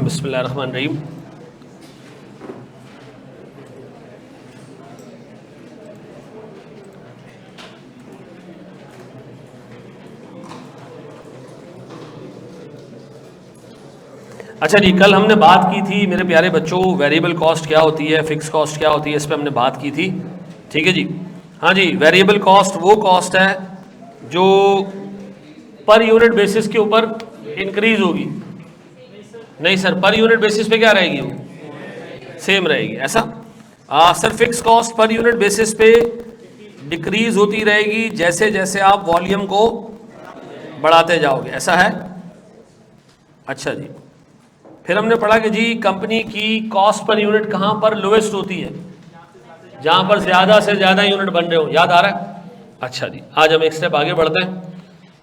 बिस्मिल्लाहिर्रहमानिर्रहीम। अच्छा जी, कल हमने बात की थी मेरे प्यारे बच्चों, वेरिएबल कॉस्ट क्या होती है, फिक्स कॉस्ट क्या होती है, इस पर हमने बात की थी। ठीक है जी। हाँ जी, वेरिएबल कॉस्ट वो कॉस्ट है जो पर यूनिट बेसिस के ऊपर इंक्रीज होगी। नहीं सर, पर यूनिट बेसिस पे क्या रहेगी, वो सेम रहेगी, ऐसा। Sir fix cost per unit basis पे डिक्रीज होती रहेगी जैसे जैसे आप वॉल्यूम को बढ़ाते जाओगे, ऐसा है। अच्छा जी, फिर हमने पढ़ा कि जी कंपनी की कॉस्ट पर यूनिट कहाँ पर लोएस्ट होती है, जहाँ पर ज़्यादा से ज़्यादा यूनिट बन रहे हो, याद आ रहा है। अच्छा जी, आज हम एक स्टेप आगे बढ़ते हैं।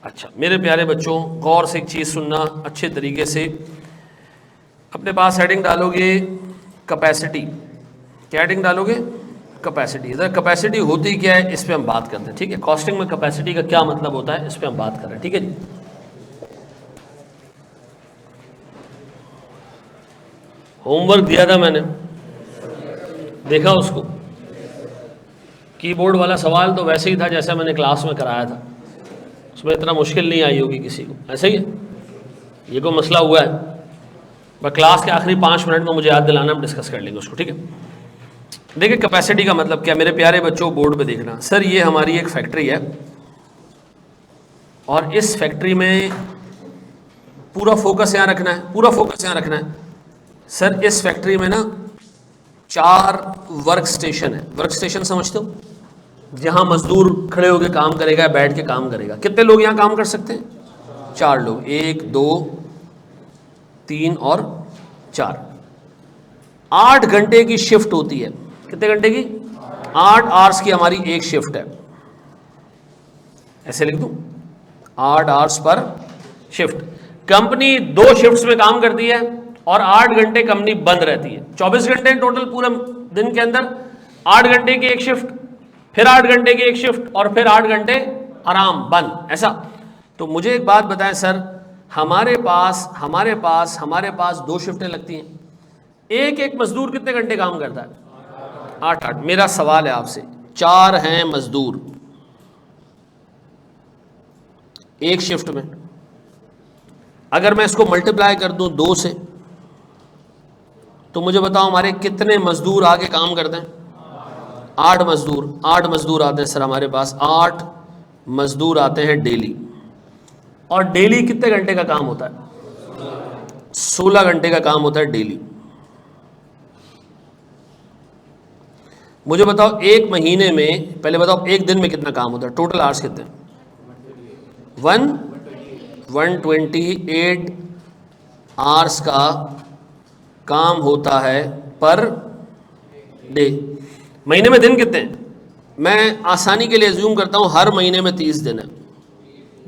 अच्छा मेरे प्यारे बच्चों, गौर से एक चीज़ सुनना अच्छे तरीके से। अपने पास हेडिंग डालोगे कैपेसिटी। क्या हेडिंग डालोगे? कैपेसिटी। इधर कैपेसिटी होती क्या है, इस पे हम बात करते हैं। ठीक है, कॉस्टिंग में कैपेसिटी का क्या मतलब होता है, इस पे हम बात कर रहे हैं। ठीक है जी। होमवर्क दिया था मैंने, देखा उसको? कीबोर्ड वाला सवाल तो वैसे ही था जैसा मैंने क्लास में कराया था, उसमें इतना मुश्किल नहीं आई होगी किसी को, ऐसे ही है। ये कोई मसला हुआ है? बस क्लास के आखिरी 5 मिनट में मुझे याद दिलाना, हम डिस्कस कर लेंगे उसको। ठीक है, देखिए कैपेसिटी का मतलब क्या, मेरे प्यारे बच्चों बोर्ड पे देखना। सर ये हमारी एक फैक्ट्री है और इस फैक्ट्री में पूरा फोकस यहाँ रखना है, पूरा फोकस यहाँ रखना है। सर इस फैक्ट्री में ना 4 वर्क स्टेशन है। वर्क स्टेशन समझते हो? जहाँ मजदूर खड़े होकर काम करेगा, बैठ के काम करेगा। कितने लोग यहाँ काम कर सकते हैं? 4 लोग, 1 2 3 और 4। 8 घंटे की शिफ्ट होती है। कितने घंटे की? 8 आवर्स की हमारी एक शिफ्ट है। ऐसे लिख दूं, 8 hours per shift. Company 2 shifts में काम करती है और 8 घंटे कंपनी बंद रहती है। 24 घंटे टोटल पूरे दिन के अंदर। 8 घंटे की एक शिफ्ट, फिर 8 घंटे की एक शिफ्ट और फिर 8 घंटे आराम, बंद, ऐसा। तो मुझे एक बात बताएं सर, हमारे पास 2 शिफ्टें लगती हैं। एक एक मजदूर कितने घंटे काम करता है? 8। मेरा सवाल है आपसे, 4 हैं मजदूर एक शिफ्ट में, अगर मैं इसको मल्टीप्लाई कर दूं 2 से, तो मुझे बताओ हमारे कितने मजदूर आगे काम करते हैं? 8 मजदूर। 8 मजदूर आते हैं सर हमारे पास, 8 मजदूर आते हैं डेली। और डेली कितने घंटे का काम होता है? 16 घंटे का काम होता है डेली। मुझे बताओ एक महीने में, पहले बताओ एक दिन में कितना काम होता है, टोटल आवर्स कितने? 128 आवर्स का काम होता है पर डे। महीने में दिन कितने हैं? मैं आसानी के लिए अज्यूम करता हूं हर महीने में 30 दिन है,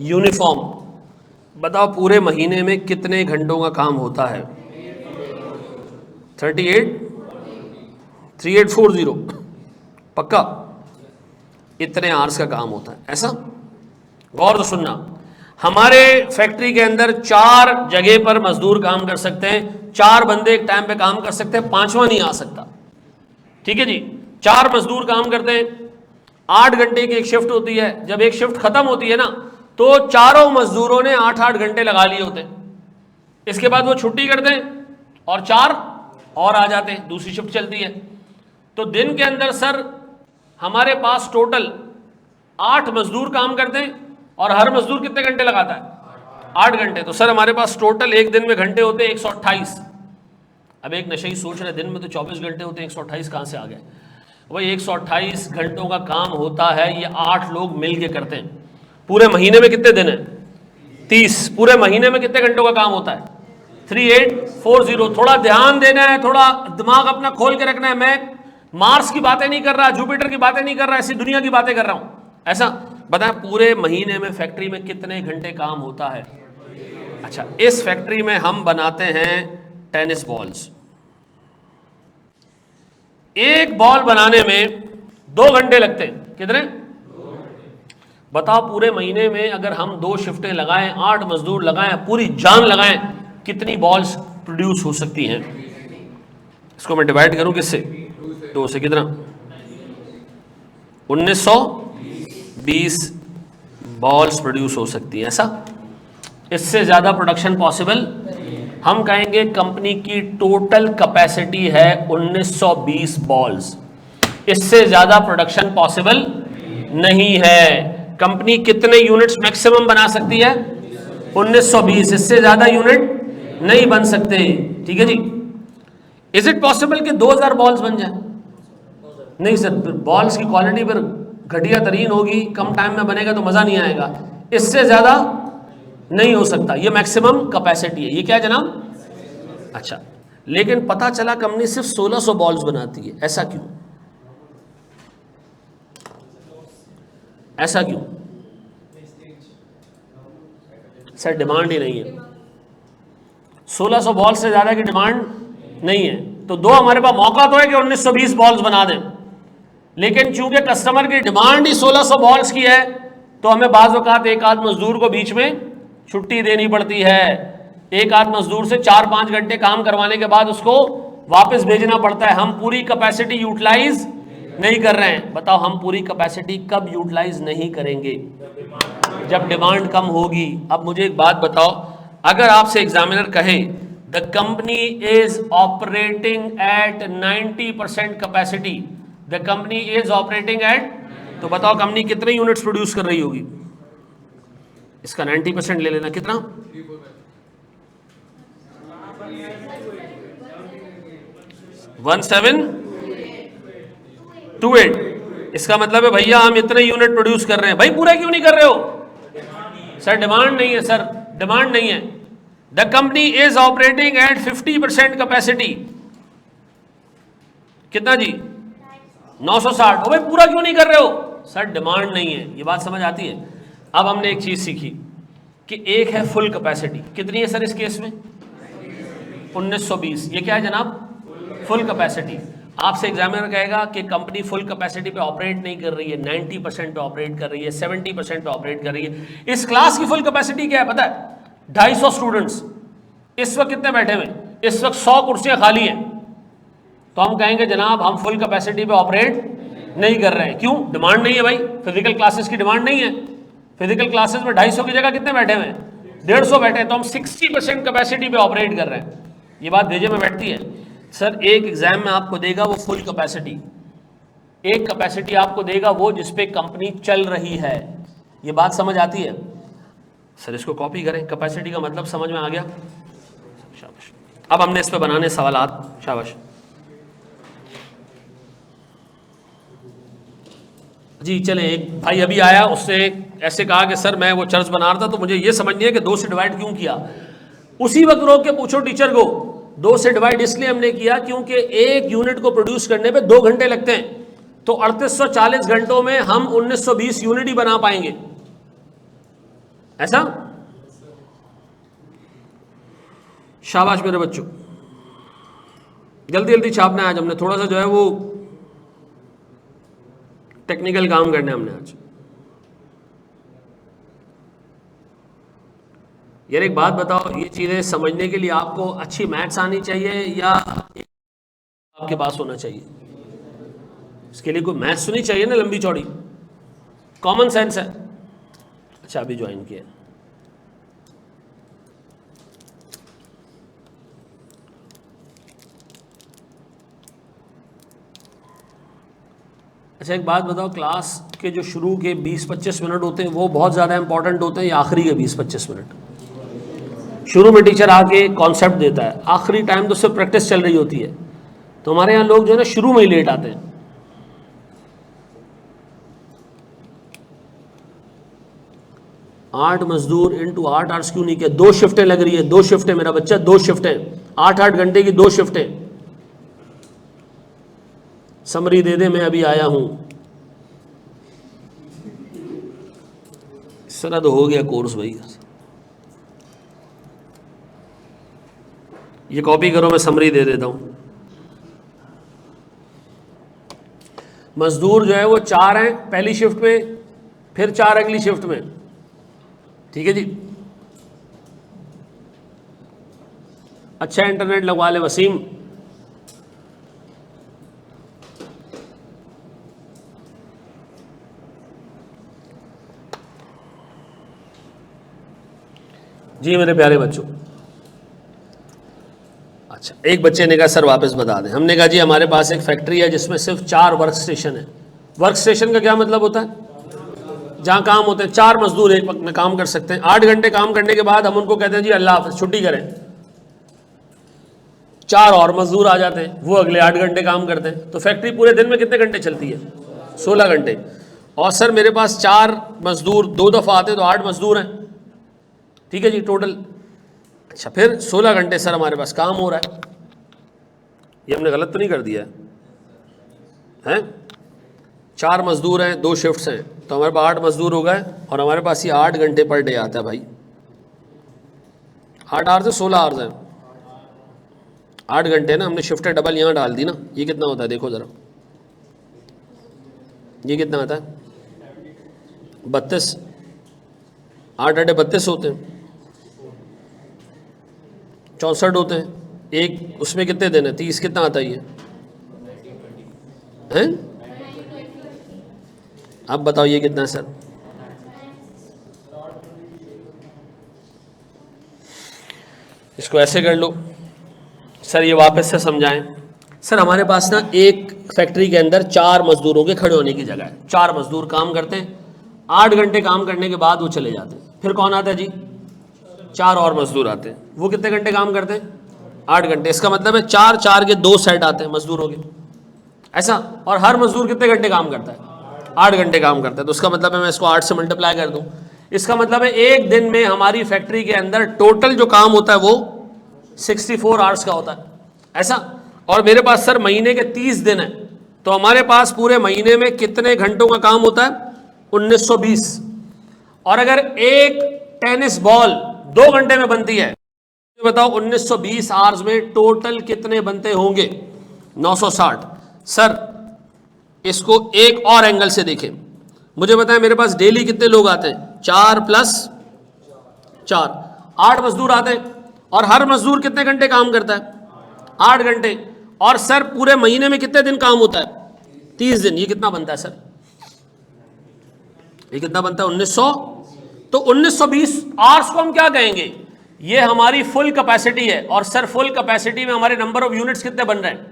यूनिफॉर्म। बताओ पूरे महीने में कितने घंटों का काम होता है? 3840 पक्का? इतने आवर्स का काम होता है, ऐसा। गौर से सुनना, हमारे फैक्ट्री के अंदर 4 जगह पर मजदूर काम कर सकते हैं। 4 बंदे एक टाइम पे काम कर सकते हैं, 5वां नहीं आ सकता। ठीक है जी, 4 मजदूर काम करते हैं, 8 घंटे की एक शिफ्ट होती है। जब एक शिफ्ट खत्म होती है ना, तो चारों मजदूरों ने 8-8 घंटे लगा लिए होते हैं। इसके बाद वो छुट्टी करते हैं और 4 और आ जाते हैं, दूसरी शिफ्ट चलती है। तो दिन के अंदर सर हमारे पास टोटल 8 मजदूर काम करते हैं और हर मजदूर कितने घंटे लगाता है? 8 घंटे। तो सर हमारे पास टोटल एक दिन में घंटे होते हैं 128। अब एक नशे ही सोच रहे, दिन में तो 24 घंटे होते हैं, 128 कहाँ से आ गए? वही 128 घंटों का काम होता है, ये 8 लोग मिल के करते हैं। पूरे महीने में कितने दिन है? 30। पूरे महीने में कितने घंटों का काम होता है? 3840। थोड़ा ध्यान देना है, थोड़ा दिमाग अपना खोल के रखना है। मैं मार्स की बातें नहीं कर रहा, जुपिटर की बातें नहीं कर रहा, ऐसी दुनिया की बातें कर रहा हूं, ऐसा। बताएं पूरे महीने में फैक्ट्री में कितने घंटे काम होता है? अच्छा, इस फैक्ट्री में हम बनाते हैं टेनिस बॉल्स। एक बॉल बनाने में 2 घंटे लगते हैं। कितने? बताओ पूरे महीने में अगर हम 2 शिफ्टें लगाएं, 8 मजदूर लगाएं, पूरी जान लगाएं, कितनी बॉल्स प्रोड्यूस हो सकती हैं। इसको मैं डिवाइड करूं किससे, 2 से, कितना, 1920 बॉल्स प्रोड्यूस हो सकती हैं, ऐसा। इससे ज़्यादा प्रोडक्शन पॉसिबल, हम कहेंगे कंपनी की टोटल कैपेसिटी है 1920 बॉल्स, इससे ज़्यादा प्रोडक्शन पॉसिबल नहीं है। कंपनी कितने यूनिट्स मैक्सिमम बना सकती है, 1920, इससे ज़्यादा यूनिट नहीं बन सकते, ठीक है जी। इज इट पॉसिबल कि 2000 बॉल्स बन जाए? नहीं सर, बॉल्स की क्वालिटी पर घटिया तरीन होगी, कम टाइम में बनेगा तो मज़ा नहीं आएगा, इससे ज़्यादा नहीं हो सकता, ये मैक्सिमम कैपेसिटी है। ये क्या है जनाब? अच्छा, लेकिन पता चला कंपनी सिर्फ 1600 बॉल्स बनाती है, ऐसा क्यों? ऐसा क्यों? सर डिमांड ही नहीं है, 1600 बॉल से ज़्यादा की डिमांड नहीं है, तो दो हमारे पास मौका तो है कि 1920 बॉल्स बना दें, लेकिन चूंकि कस्टमर की डिमांड ही 1600 बॉल्स की है, तो हमें बाज़ औक़ात एक आध मजदूर को बीच में छुट्टी देनी पड़ती है। एक आध मजदूर से 4-5 घंटे काम करवाने के बाद उसको वापस भेजना पड़ता है। हम पूरी कैपेसिटी यूटिलाइज नहीं कर रहे हैं। बताओ, हम पूरी कैपेसिटी कब यूटिलाइज नहीं करेंगे? जब डिमांड कम होगी। अब मुझे एक बात बताओ, अगर आपसे एग्जामिनर कहे the company is operating eight 90% capacity, the company is operating eight, तो बताओ कंपनी कितने यूनिट्स प्रोड्यूस कर रही होगी? इसका 90% ले लेना, कितना? 1728। इसका मतलब है भैया हम इतने यूनिट प्रोड्यूस कर रहे हैं। भाई पूरा क्यों नहीं कर रहे हो? सर डिमांड नहीं है, सर डिमांड नहीं है। The company is operating eight 50% capacity, कितना जी? 960। भाई पूरा क्यों नहीं कर रहे हो? सर डिमांड नहीं है। ये बात समझ आती है? अब हमने एक चीज सीखी कि एक है फुल कैपेसिटी, कितनी है सर इस केस में? 1920। ये क्या है जनाब? Full capacity. आपसे एग्जामिनर कहेगा कि कंपनी फुल कैपेसिटी पे ऑपरेट नहीं कर रही है, 90% पे ऑपरेट कर रही है, 70% पे ऑपरेट कर रही है। इस क्लास की फुल कैपेसिटी क्या है पता है? 250 स्टूडेंट्स। इस वक्त कितने बैठे हुए? इस वक्त 100 कुर्सियां खाली हैं। तो हम कहेंगे जनाब हम फुल कैपेसिटी पे ऑपरेट नहीं कर रहे हैं। क्यों? डिमांड नहीं है भाई, फिजिकल क्लासेस की डिमांड नहीं है। फिजिकल क्लासेस में 250 की जगह कितने बैठे हुए हैं? 150 बैठे हैं, तो हम 60% कैपेसिटी पे ऑपरेट कर रहे हैं। ये बात भेजे में बैठती है? सर एक एग्जाम में आपको देगा वो फुल कैपेसिटी, एक कैपेसिटी आपको देगा वो जिसपे कंपनी चल रही है। ये बात समझ आती है? सर इसको कॉपी करें, कैपेसिटी का मतलब समझ में आ गया? शाबाश। अब हमने इस पे बनाने सवालात, शाबाश जी। चलें, एक भाई अभी आया, उससे ऐसे कहा कि सर मैं वो चर्च बना रहा था तो मुझे ये समझनी है कि 2 से डिवाइड क्यों किया। उसी वक्त रोक के पूछो टीचर को, 2 से डिवाइड इसलिए हमने किया क्योंकि एक यूनिट को प्रोड्यूस करने पे 2 घंटे लगते हैं, तो 3840 घंटों में हम 1920 यूनिट ही बना पाएंगे, ऐसा? शाबाश मेरे बच्चों, जल्दी जल्दी छापना है आज हमने, थोड़ा सा जो है वो टेक्निकल काम करना है हमने आज। यार एक बात बताओ, ये चीज़ें समझने के लिए आपको अच्छी मैथ्स आनी चाहिए या आपके पास होना चाहिए? इसके लिए कोई मैथ्स तो नहीं चाहिए ना लंबी चौड़ी, कॉमन सेंस है। अच्छा अभी ज्वाइन किया। अच्छा एक बात बताओ, क्लास के जो शुरू के 20-25 मिनट होते हैं वो बहुत ज़्यादा इंपॉर्टेंट होते हैं या आखिरी के 20-25 मिनट? शुरू में टीचर आके कॉन्सेप्ट देता है, आखिरी टाइम तो सिर्फ प्रैक्टिस चल रही होती है। तो हमारे यहाँ लोग जो है ना शुरू में ही लेट आते हैं। आठ मजदूर इंटू 8 आवर्स क्यों नहीं किया? 2 शिफ्टें लग रही है, 2 शिफ्टें मेरा बच्चा, 2 शिफ्टें, 8-8 घंटे की 2 शिफ्टें। समरी दे दे, मैं अभी आया हूं। इस तरह तो हो गया कोर्स भाई। ये कॉपी करो, मैं समरी दे देता हूं। मजदूर जो है वो 4 हैं पहली शिफ्ट में, फिर 4 अगली शिफ्ट में, ठीक है जी। अच्छा इंटरनेट लगवा ले वसीम। जी मेरे प्यारे बच्चों, अच्छा एक बच्चे ने कहा सर वापस बता दें। हमने कहा जी हमारे पास एक फैक्ट्री है जिसमें सिर्फ 4 वर्क स्टेशन है। वर्क स्टेशन का क्या मतलब होता है? जहाँ काम होते हैं, 4 मजदूर एक वक्त में काम कर सकते हैं। 8 घंटे काम करने के बाद हम उनको कहते हैं जी अल्लाह हाफ़िज़, छुट्टी करें। 4 और मजदूर आ जाते हैं, वो अगले 8 घंटे काम करते हैं। तो फैक्ट्री पूरे दिन में कितने घंटे चलती है? 16 घंटे। और सर मेरे पास 4 मजदूर 2 दफ़ा आते तो 8 मजदूर हैं, ठीक है जी टोटल। अच्छा फिर 16 घंटे सर हमारे पास काम हो रहा है, ये हमने गलत तो नहीं कर दिया है? 4 मजदूर हैं, 2 शिफ्ट्स हैं, तो हमारे पास 8 मजदूर हो गए और हमारे पास ये 8 घंटे पर डे आता है भाई। 8 आवर्स से 16 आवर्स हैं, 8 घंटे ना। हमने शिफ्टें डबल यहाँ डाल दी ना, ये कितना होता है देखो ज़रा, ये कितना आता है? 32। 8 आठे 32 होते हैं, 64 होते हैं। एक उसमें कितने दिन है? 30। कितना आता है ये हैं? अब बताओ ये कितना है सर? इसको ऐसे कर लो सर, ये वापस से समझाएं। सर हमारे पास ना एक फैक्ट्री के अंदर 4 मजदूरों के खड़े होने की जगह है। 4 मजदूर काम करते हैं, 8 घंटे काम करने के बाद वो चले जाते हैं। फिर कौन आता है जी? 4 और मजदूर आते हैं। वो कितने घंटे काम करते हैं? 8 घंटे। इसका मतलब है 4 4 के 2 सेट आते हैं मजदूरों के, ऐसा। और हर मजदूर कितने घंटे काम करता है? 8 घंटे काम करता है। तो उसका मतलब है मैं इसको 8 से मल्टीप्लाई कर दूं, इसका मतलब है एक दिन में हमारी फैक्ट्री के अंदर टोटल जो काम होता है वो 64 आवर्स का होता है, ऐसा। और मेरे पास सर महीने के 30 दिन है, तो हमारे पास पूरे महीने में कितने घंटों का काम होता है? 1920। और अगर एक टेनिस बॉल 2 घंटे में बनती है, तो बताओ 1920 आवर्स में टोटल कितने बनते होंगे? 960। सर इसको एक और एंगल से देखें, मुझे बताएं मेरे पास डेली कितने लोग आते हैं? 4 + 4, 8 मजदूर आते हैं। और हर मजदूर कितने घंटे काम करता है? 8 घंटे। और सर पूरे महीने में कितने दिन काम होता है? 30 दिन। ये कितना बनता है सर? ये कितना बनता है? 1900। तो 1920 आवर्स को हम क्या कहेंगे? ये हमारी फुल कैपेसिटी है। और सर फुल कैपेसिटी में हमारे नंबर ऑफ यूनिट्स कितने बन रहे हैं?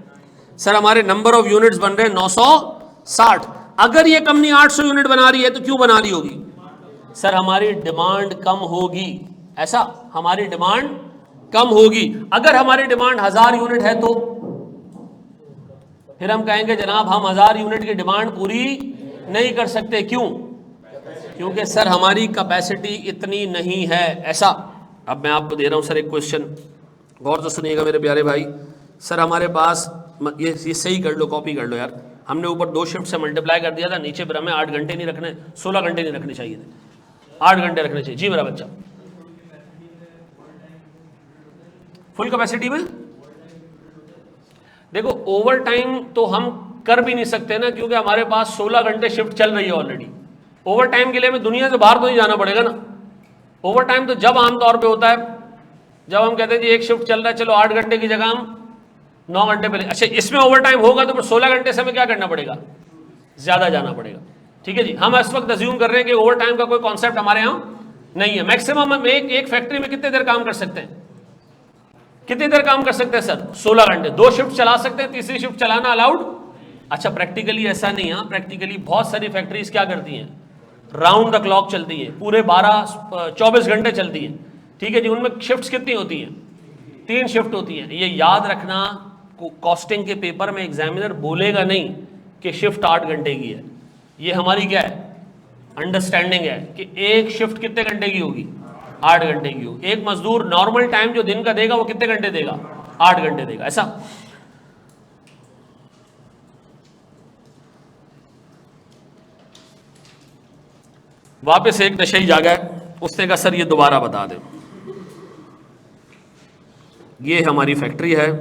सर हमारे नंबर ऑफ यूनिट्स बन रहे हैं 960। अगर ये कंपनी 800 यूनिट बना रही है तो क्यों बना रही होगी? सर हमारी डिमांड कम होगी, ऐसा। हमारी डिमांड कम होगी। अगर हमारी डिमांड 1000 यूनिट है तो फिर हम कहेंगे जनाब हम 1000 यूनिट की डिमांड पूरी नहीं कर सकते। क्यों? क्योंकि सर हमारी कैपेसिटी इतनी नहीं है, ऐसा। अब मैं आपको दे रहा हूं सर एक क्वेश्चन, गौर से सुनिएगा मेरे प्यारे भाई। सर हमारे पास ये सही कर लो, कॉपी कर लो यार। हमने ऊपर 2 शिफ्ट से मल्टीप्लाई कर दिया था, नीचे पर हमें 8 घंटे नहीं रखने, 16 घंटे नहीं रखने चाहिए थे, 8 घंटे रखने चाहिए। जी मेरा बच्चा, फुल कैपेसिटी में देखो ओवर टाइम तो हम कर भी नहीं सकते ना, क्योंकि हमारे पास 16 घंटे शिफ्ट चल रही है ऑलरेडी। ओवर टाइम के लिए हमें दुनिया से बाहर तो नहीं जाना पड़ेगा ना। ओवर टाइम तो जब आमतौर पे होता है जब हम कहते हैं जी एक शिफ्ट चल रहा है, चलो 8 घंटे की जगह हम 9 घंटे पहले। अच्छा इसमें ओवर टाइम होगा तो फिर 16 घंटे से हमें क्या करना पड़ेगा? ज्यादा जाना पड़ेगा, ठीक है जी। हम इस वक्त अज्यूम कर रहे हैं कि ओवर टाइम का कोई कॉन्सेप्ट हमारे यहाँ नहीं है। मैक्सिमम हम एक फैक्ट्री में कितने देर काम कर सकते हैं? कितनी देर काम कर सकते हैं सर? 16 घंटे। 2 शिफ्ट चला सकते हैं, तीसरी शिफ्ट चलाना अलाउड? अच्छा प्रैक्टिकली ऐसा नहीं है। प्रैक्टिकली बहुत सारी फैक्ट्रीज क्या करती हैं? राउंड द क्लॉक चलती है, पूरे 24 घंटे चलती है, ठीक है जी। उनमें शिफ्ट्स कितनी होती हैं? 3 शिफ्ट होती हैं। ये याद रखना, कॉस्टिंग के पेपर में एग्जामिनर बोलेगा नहीं कि शिफ्ट 8 घंटे की है। ये हमारी क्या है? अंडरस्टैंडिंग है कि एक शिफ्ट कितने घंटे की होगी? 8 घंटे की होगी। एक मजदूर नॉर्मल टाइम जो दिन का देगा वो कितने घंटे देगा? 8 घंटे देगा, ऐसा। वापस एक नशे जागा है, उसने कहा सर ये दोबारा बता दे। ये हमारी फैक्ट्री है,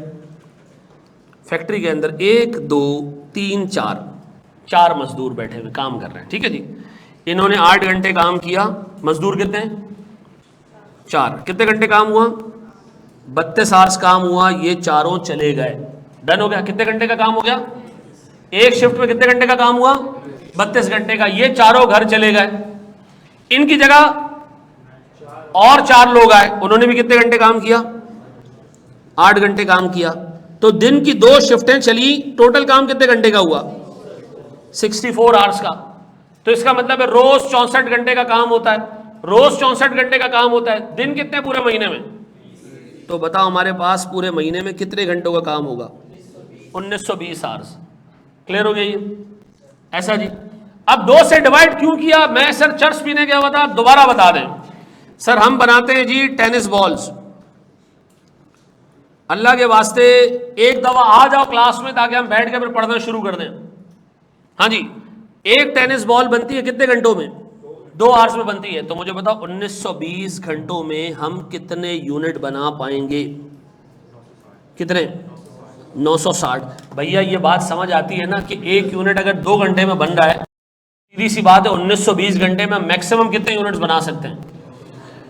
फैक्ट्री के अंदर 1 2 3 4 मजदूर बैठे हुए काम कर रहे हैं, ठीक है जी। इन्होंने 8 घंटे काम किया, मजदूर कितने हैं? 4। कितने घंटे काम हुआ? 32 आवर्स काम हुआ, ये चारों चले गए, डन हो गया। कितने घंटे का काम हो गया? एक शिफ्ट में कितने घंटे का काम हुआ? 32 घंटे का। ये चारों घर चले गए। इनकी जगह और 4 लोग आए, उन्होंने भी कितने घंटे काम किया? 8 घंटे काम किया। तो दिन की 2 शिफ्टें चली, टोटल काम कितने घंटे का हुआ? 64 आवर्स का। तो इसका मतलब है रोज 64 घंटे का काम होता है, रोज 64 घंटे का काम होता है। दिन कितने पूरे महीने में? तो बताओ हमारे पास पूरे महीने में कितने घंटों का काम होगा? 1920 आवर्स। क्लियर हो गया ये? ऐसा जी। अब 2 से डिवाइड क्यों किया? मैं सर चर्च पीने गया हुआ था, दोबारा बता दें। सर हम बनाते हैं जी टेनिस बॉल्स। अल्लाह के वास्ते एक दफा आ जाओ क्लास में ताकि हम बैठ के फिर पढ़ना शुरू कर दें। हाँ जी, एक टेनिस बॉल बनती है कितने घंटों में? 2 आवर्स में बनती है। तो मुझे बताओ 1920 घंटों में हम कितने यूनिट बना पाएंगे? कितने? 960। भैया ये बात समझ आती है ना कि एक यूनिट अगर 2 घंटे में बन रहा है, सीधी सी बात है 1920 घंटे में मैक्सिमम कितने यूनिट्स बना सकते हैं?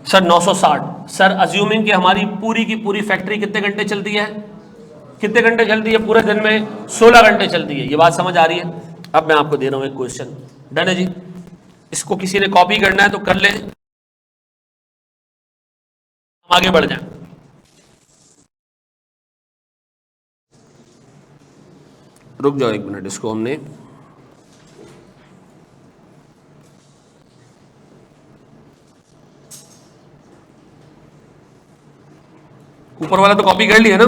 सर 960। सर अज्यूमिंग कि हमारी पूरी की पूरी फैक्ट्री कितने घंटे चलती है? कितने घंटे चलती है? पूरे दिन में 16 घंटे चलती है। ये बात समझ आ रही है? अब मैं आपको दे रहा हूं एक क्वेश्चन, डन है जी? इसको किसी ने कॉपी करना है तो कर ले, हम आगे बढ़ जाए। रुक जाओ 1 मिनट, इसको हमने ऊपर वाला तो कॉपी कर लिया ना?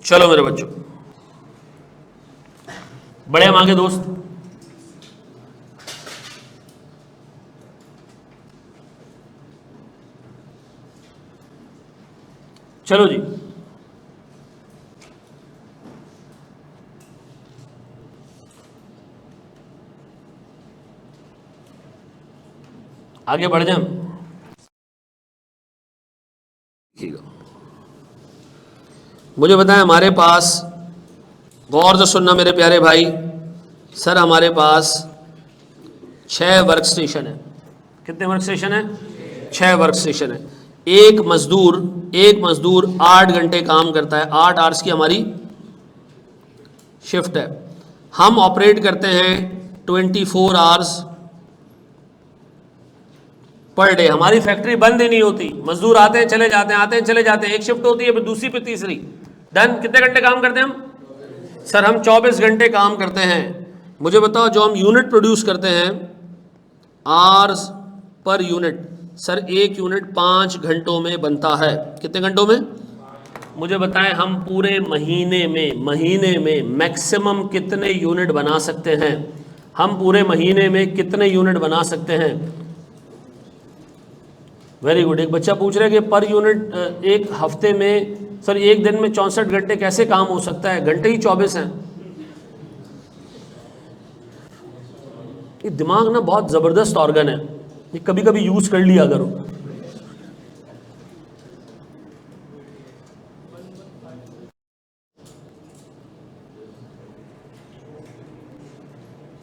चलो मेरे बच्चों, बड़े हम आगे दोस्त। चलो जी, आगे बढ़ जाए। मुझे बताएं हमारे पास, गौर से सुनना मेरे प्यारे भाई, सर हमारे पास 6 वर्क स्टेशन है। कितने वर्क स्टेशन है? 6 वर्क स्टेशन है। एक मजदूर 8 घंटे काम करता है, 8 आवर्स की हमारी शिफ्ट है। हम ऑपरेट करते हैं 24 आवर्स पर डे। हमारी फैक्ट्री बंद ही नहीं होती, मजदूर आते हैं चले जाते हैं, आते हैं चले जाते हैं। एक शिफ्ट होती है, फिर दूसरी, फिर तीसरी। डन। कितने घंटे काम करते हैं हम? सर हम 24 घंटे काम करते हैं। मुझे बताओ जो हम यूनिट प्रोड्यूस करते हैं, आवर्स पर यूनिट, सर एक यूनिट 5 घंटों में बनता है। कितने घंटों में? मुझे बताएं हम पूरे महीने में मैक्सिमम कितने यूनिट बना सकते हैं? हम पूरे महीने में कितने यूनिट बना सकते हैं? Very good. एक बच्चा पूछ रहा है कि पर यूनिट एक हफ्ते में, सर एक दिन में 64 घंटे कैसे काम हो सकता है? घंटे ही 24 हैं। ये दिमाग ना बहुत ज़बरदस्त ऑर्गन है, ये कभी कभी यूज कर लिया करो।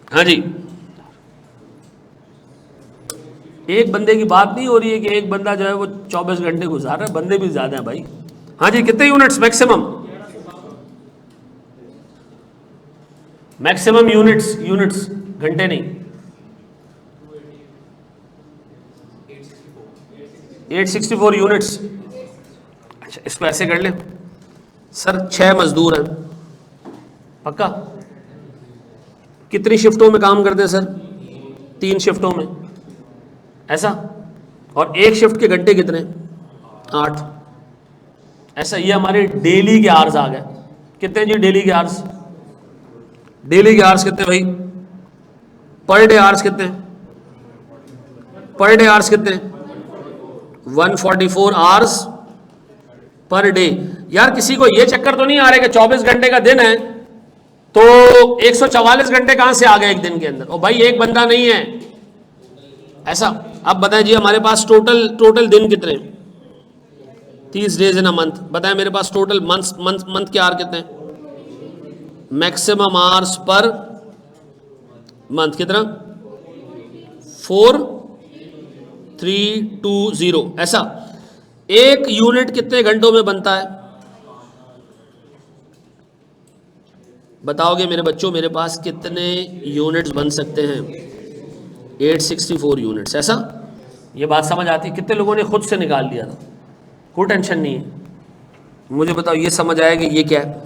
हाँ जी, एक बंदे की बात नहीं हो रही है कि एक बंदा जो है वो 24 घंटे गुजार रहा है, बंदे भी ज्यादा हैं भाई। हाँ जी, कितने यूनिट्स मैक्सिमम? मैक्सिमम यूनिट्स घंटे नहीं, 864 यूनिट्स। अच्छा इसको ऐसे कर ले सर, 6 मजदूर हैं, पक्का? कितनी शिफ्टों में काम करते हैं सर? 3 शिफ्टों में, ऐसा? और एक शिफ्ट के घंटे कितने? 8। ऐसा। ये हमारे डेली के आवर्स आ गए। कितने जी डेली के आवर्स? डेली के आवर्स कितने भाई? पर डे आवर्स कितने? पर डे आवर्स कितने? 144 आवर्स पर डे। यार किसी को ये चक्कर तो नहीं आ रहा है कि 24 घंटे का दिन है तो 144 घंटे कहां से आ गए एक दिन के अंदर? और भाई एक बंदा नहीं है, ऐसा। अब बताएं जी हमारे पास टोटल दिन कितने? 30 डेज इन अ मंथ। बताएं मेरे पास टोटल मंथ के आवर कितने? मैक्सिमम आवर्स पर मंथ कितना? 4320। ऐसा। एक यूनिट कितने घंटों में बनता है? बताओगे मेरे बच्चों मेरे पास कितने यूनिट्स बन सकते हैं? 864 यूनिट्स। ऐसा? ये बात समझ आती है? कितने लोगों ने खुद से निकाल लिया था? कोई टेंशन नहीं है। मुझे बताओ ये समझ आएगा ये क्या है?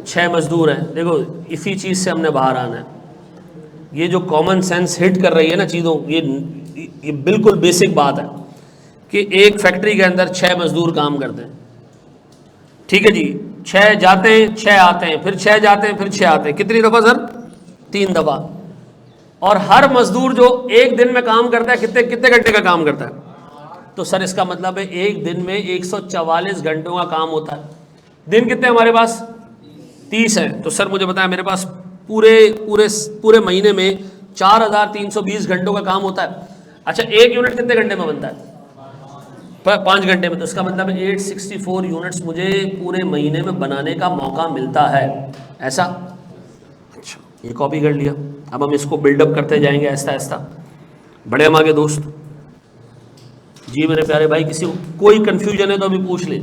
6 मजदूर हैं। देखो इसी चीज़ से हमने बाहर आना है। ये जो कॉमन सेंस हिट कर रही है ना चीज़ों, ये बिल्कुल बेसिक बात है कि एक फैक्ट्री के अंदर 6 मजदूर काम करते हैं। ठीक है जी, 6 जाते हैं 6 आते हैं, फिर 6 जाते हैं फिर 6 आते हैं। कितनी दफ़ा सर? 3 दफ़ा। और हर मजदूर जो एक दिन में काम करता है कितने कितने घंटे का काम करता है? तो सर इसका मतलब है एक दिन में 144 घंटों का काम होता है। दिन कितने हमारे पास? 30 है। तो सर मुझे बताया मेरे पास पूरे पूरे पूरे महीने में 4320 घंटों का काम होता है। अच्छा, एक यूनिट कितने घंटे में बनता है? 5 घंटे में। तो इसका मतलब है 864 यूनिट्स मुझे पूरे महीने में बनाने का मौका मिलता है। ऐसा? अच्छा, ये कॉपी कर लिया। अब हम इसको बिल्डअप करते जाएंगे आहिस्ता आहिस्ता। बड़े हम आगे दोस्त। जी मेरे प्यारे भाई, किसी को कोई कंफ्यूजन है तो अभी पूछ ले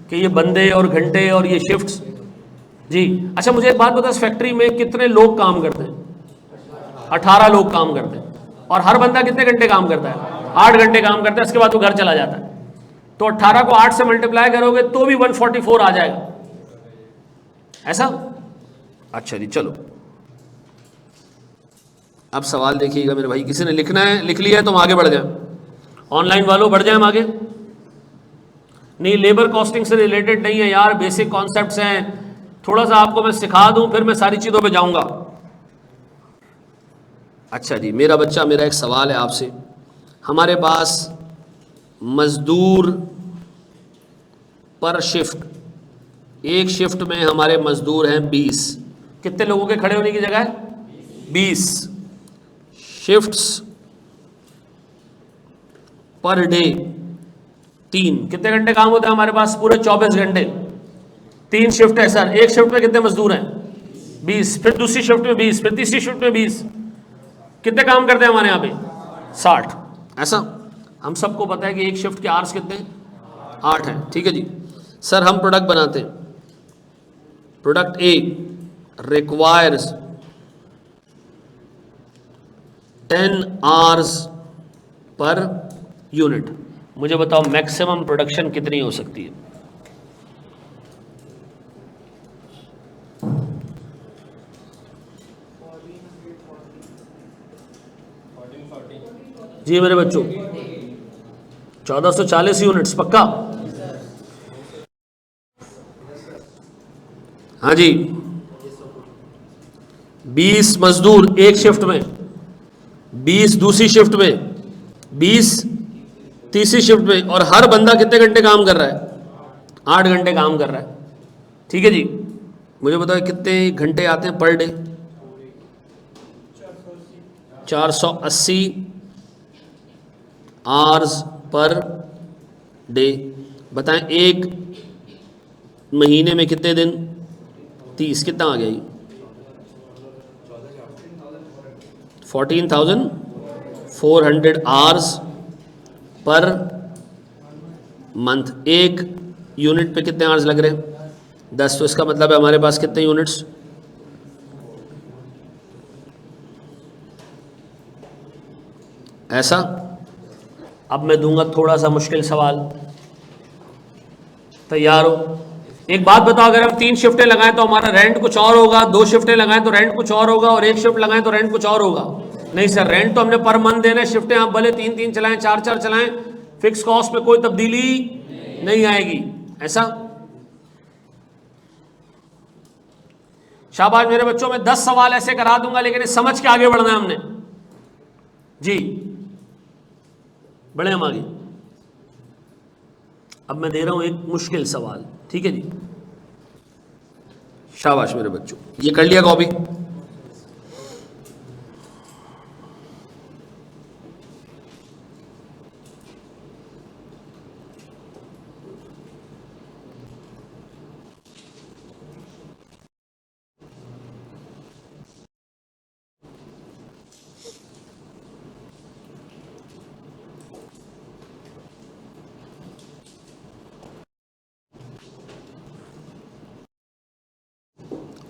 कि ये बंदे और घंटे और ये शिफ्ट्स। जी अच्छा, मुझे एक बात बता, इस फैक्ट्री में कितने लोग काम करते हैं? 18 लोग काम करते हैं। और हर बंदा कितने घंटे काम करता है? 8 घंटे काम करता है। इसके बाद वो घर चला जाता है। तो 18 को 8 से मल्टीप्लाई करोगे तो भी 144 आ जाएगा। ऐसा? अच्छा जी, चलो अब सवाल देखिएगा मेरे भाई। किसी ने लिखना है? लिख लिया है तो हम आगे बढ़ जाए। ऑनलाइन वालों बढ़ जाए हम आगे। नहीं, लेबर कॉस्टिंग से रिलेटेड नहीं है यार, बेसिक कॉन्सेप्ट्स हैं। थोड़ा सा आपको मैं सिखा दूं फिर मैं सारी चीज़ों पे जाऊंगा। अच्छा जी, मेरा बच्चा, मेरा एक सवाल है आपसे। हमारे पास मजदूर पर शिफ्ट, एक शिफ्ट में हमारे मजदूर हैं 20। कितने लोगों के खड़े होने की जगह है? 20 शिफ्ट्स पर डे 3। कितने घंटे काम होता है हमारे पास? पूरे 24 घंटे। 3 शिफ्ट है सर। एक शिफ्ट में कितने मजदूर हैं? 20। फिर दूसरी शिफ्ट में 20, फिर तीसरी शिफ्ट में 20। कितने काम करते हैं हमारे यहाँ पे? 60। ऐसा? हम सबको पता है कि एक शिफ्ट के आवर्स कितने हैं? 8 हैं। ठीक है जी। सर हम प्रोडक्ट बनाते हैं। प्रोडक्ट ए रिक्वायर्स 10 आवर्स पर यूनिट। मुझे बताओ मैक्सिमम प्रोडक्शन कितनी हो सकती है? जी मेरे बच्चों, 1440 यूनिट्स पक्का? हाँ जी। 20 मजदूर एक शिफ्ट में, 20 दूसरी शिफ्ट में, 20 तीसरी शिफ्ट में, और हर बंदा कितने घंटे काम कर रहा है? 8 घंटे काम कर रहा है। ठीक है जी। मुझे बताओ कितने घंटे आते हैं per day? 480 hours per day. बताएं एक महीने में कितने दिन? 30। कितना आ गया ये? 14,400 आवर्स पर मंथ। एक यूनिट पे कितने आवर्स लग रहे हैं? 10। तो इसका मतलब है हमारे पास कितने यूनिट्स? ऐसा? अब मैं दूंगा थोड़ा सा मुश्किल सवाल। तैयार हो? एक बात बताओ, अगर हम 3 शिफ्टें लगाएं तो हमारा रेंट कुछ और होगा, 2 शिफ्टें लगाएं तो रेंट कुछ और होगा, और 1 शिफ्ट लगाएं तो रेंट कुछ और होगा। नहीं सर, रेंट तो हमने पर मंथ देना है। शिफ्टें आप भले 3-3 चलाएं, 4-4 चलाएं, फिक्स कॉस्ट में कोई तब्दीली नहीं आएगी। ऐसा? शाबाश मेरे बच्चों, मैं 10 सवाल ऐसे करा दूंगा, लेकिन इस समझ के आगे बढ़ना है हमने। जी बढ़े हम आगे। अब मैं दे रहा हूं एक मुश्किल सवाल। ठीक है जी? शाबाश मेरे बच्चों, ये कर लिया कॉपी?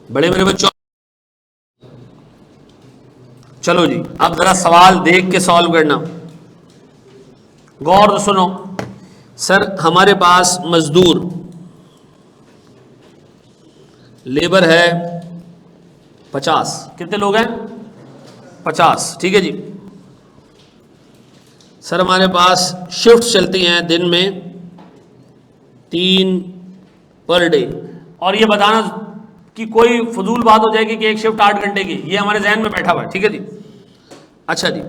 बड़े मेरे बच्चों, चलो जी अब जरा सवाल देख के सॉल्व करना, गौर से सुनो। सर हमारे पास मजदूर लेबर है 50, कितने लोग हैं? 50, ठीक है जी। सर हमारे पास शिफ्ट चलती हैं दिन में 3 पर डे, और ये बताना कि कोई फजूल बात हो जाएगी कि एक शिफ्ट 8 घंटे की, ये हमारे जहन में बैठा हुआ है, ठीक है जी। अच्छा जी,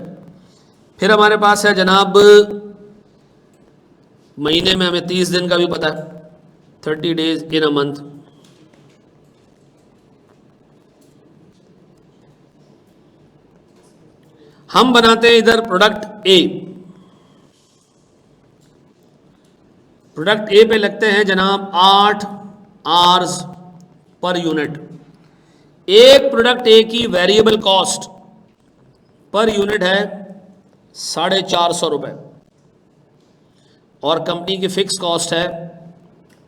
फिर हमारे पास है जनाब महीने में हमें 30 दिन का भी पता है, 30 डेज इन अ मंथ। हम बनाते हैं इधर प्रोडक्ट ए, प्रोडक्ट ए पे लगते हैं जनाब 8 आवर्स पर यूनिट। एक प्रोडक्ट ए की वेरिएबल कॉस्ट पर यूनिट है 450 रुपये, और कंपनी की फिक्स कॉस्ट है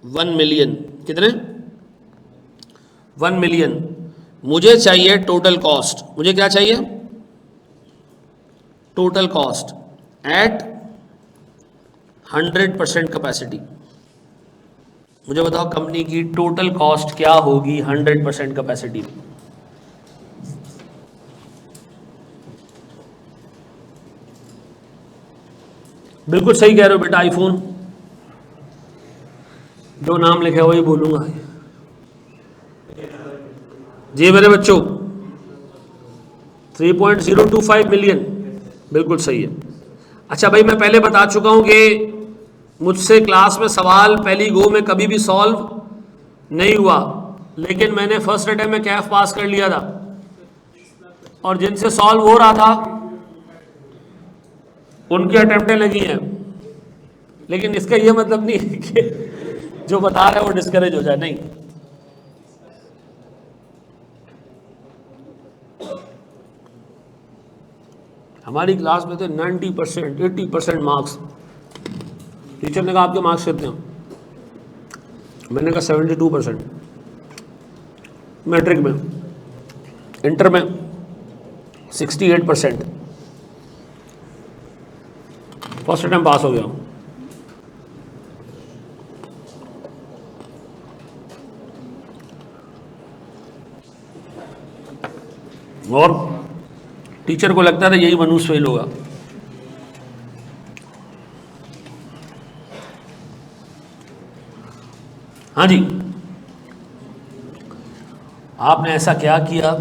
1 मिलियन। कितने? 1 मिलियन। मुझे चाहिए टोटल कॉस्ट, मुझे क्या चाहिए? Total cost at 100% capacity. मुझे बताओ कंपनी की टोटल कॉस्ट क्या होगी 100% कैपेसिटी में? बिल्कुल सही कह रहे हो बेटा, आईफोन, जो नाम लिखा है वही बोलूंगा जी मेरे बच्चों। 3.025 मिलियन, बिल्कुल सही है। अच्छा भाई, मैं पहले बता चुका हूं कि मुझसे क्लास में सवाल पहली गो में कभी भी सॉल्व नहीं हुआ, लेकिन मैंने फर्स्ट अटेम्प्ट में कैफ पास कर लिया था, और जिनसे सॉल्व हो रहा था उनकी अटेम्प्टें लगी हैं, लेकिन इसका यह मतलब नहीं है कि जो बता रहे हैं वो डिस्करेज हो जाए, नहीं। हमारी क्लास में थे 90%, 80% मार्क्स। टीचर ने कहा आपके मार्क्स कितने हैं? मैंने कहा 72%। मैट्रिक में, इंटर में 68%। फर्स्ट टाइम पास हो गया हूँ। और टीचर को लगता था यही मनुष्य फेल होगा। हाँ जी, आपने ऐसा क्या किया?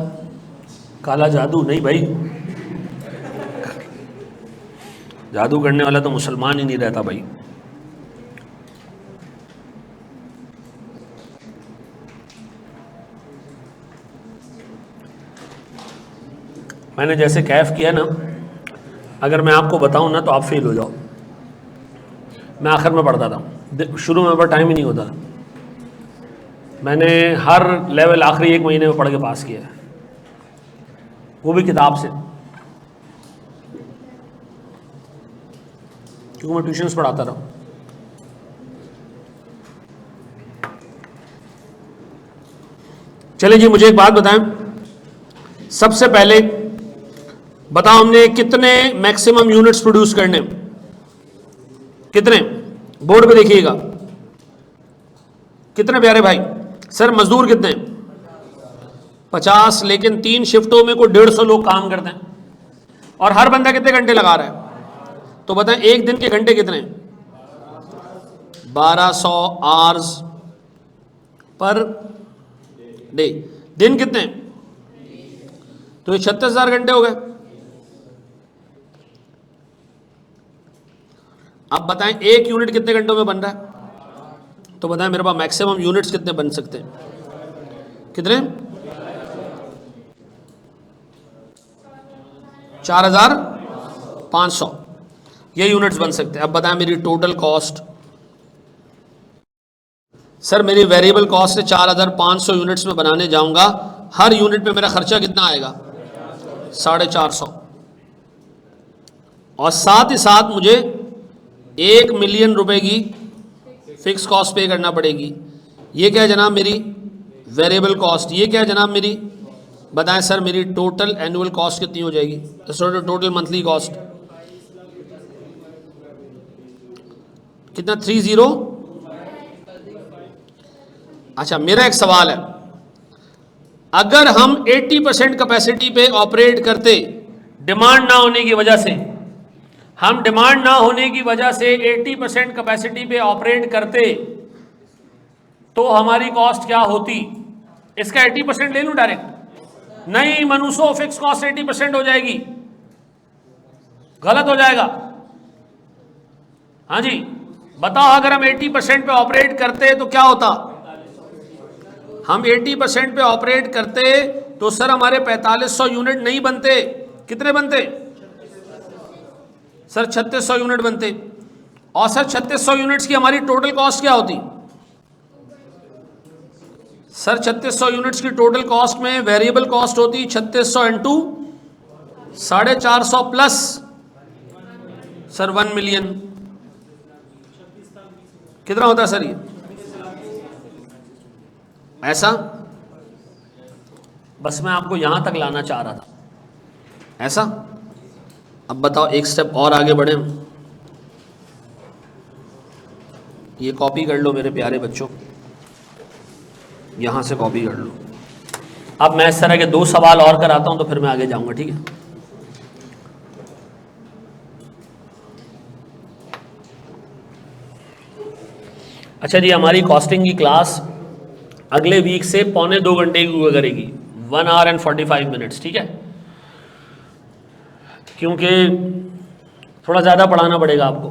काला जादू? नहीं भाई, जादू करने वाला तो मुसलमान ही नहीं रहता भाई। मैंने जैसे कैफ किया ना, अगर मैं आपको बताऊं ना तो आप फेल हो जाओ। मैं आखिर में पढ़ता था, शुरू में पर टाइम ही नहीं होता। मैंने हर लेवल आखिरी 1 महीने में पढ़ के पास किया है, वो भी किताब से, क्योंकि मैं ट्यूशन्स पढ़ाता था। चलिए जी, मुझे एक बात बताएं, सबसे पहले बताओ हमने कितने मैक्सिमम यूनिट्स प्रोड्यूस करने? कितने? बोर्ड पे देखिएगा। कितने प्यारे भाई? सर मजदूर कितने? 50, लेकिन 3 शिफ्टों में कोई 150 लोग काम करते हैं, और हर बंदा कितने घंटे लगा रहा है? तो बताएं एक दिन के घंटे कितने? 1200 आवर्स पर डे। दिन कितने? तो ये 36,000 घंटे हो गए। अब बताएं एक यूनिट कितने घंटों में बन रहा है? तो बताएं मेरे पास मैक्सिमम यूनिट्स कितने बन सकते हैं? कितने? 4,500 ये यूनिट्स बन सकते हैं। अब बताएं मेरी टोटल कॉस्ट। सर मेरी वेरिएबल कॉस्ट है 4,500 यूनिट्स में बनाने जाऊंगा, हर यूनिट पे मेरा खर्चा कितना आएगा? 450। और साथ ही साथ मुझे 1 मिलियन रुपए की फिक्स कॉस्ट पे करना पड़ेगी। ये क्या है जनाब? मेरी वेरिएबल कॉस्ट, ये क्या है जनाब मेरी, बताएं सर मेरी टोटल एनुअल कॉस्ट कितनी हो जाएगी, टोटल मंथली कॉस्ट कितना, 30। अच्छा मेरा एक सवाल है, अगर हम 80% कैपेसिटी पे ऑपरेट करते, डिमांड ना होने की वजह से, हम डिमांड ना होने की वजह से 80% कैपेसिटी पे ऑपरेट करते, तो हमारी कॉस्ट क्या होती, इसका 80% ले लूं डायरेक्ट, नहीं मनुष्यों फिक्स कॉस्ट 80% हो जाएगी, गलत हो जाएगा। हाँ जी बताओ, अगर हम 80% पे ऑपरेट करते तो क्या होता, हम 80% पे ऑपरेट करते तो सर हमारे 4500 यूनिट नहीं बनते, कितने बनते सर, 3600 यूनिट बनते। और सर 3600 यूनिट्स की हमारी टोटल कॉस्ट क्या होती सर, 3600 यूनिट्स की टोटल कॉस्ट में वेरिएबल कॉस्ट होती 3600 इंटू 450 प्लस सर 1 मिलियन, कितना होता है सर ये, ऐसा, बस मैं आपको यहां तक लाना चाह रहा था, ऐसा। अब बताओ एक स्टेप और आगे बढ़े, ये कॉपी कर लो मेरे प्यारे बच्चों, यहां से कॉपी कर लो। अब मैं इस तरह के 2 सवाल और कराता हूं तो फिर मैं आगे जाऊंगा, ठीक है। अच्छा जी, हमारी कॉस्टिंग की क्लास अगले वीक से 1.25 घंटे की हुआ करेगी, 1 आवर एंड 45 मिनट्स, ठीक है, क्योंकि थोड़ा ज़्यादा पढ़ाना पड़ेगा आपको,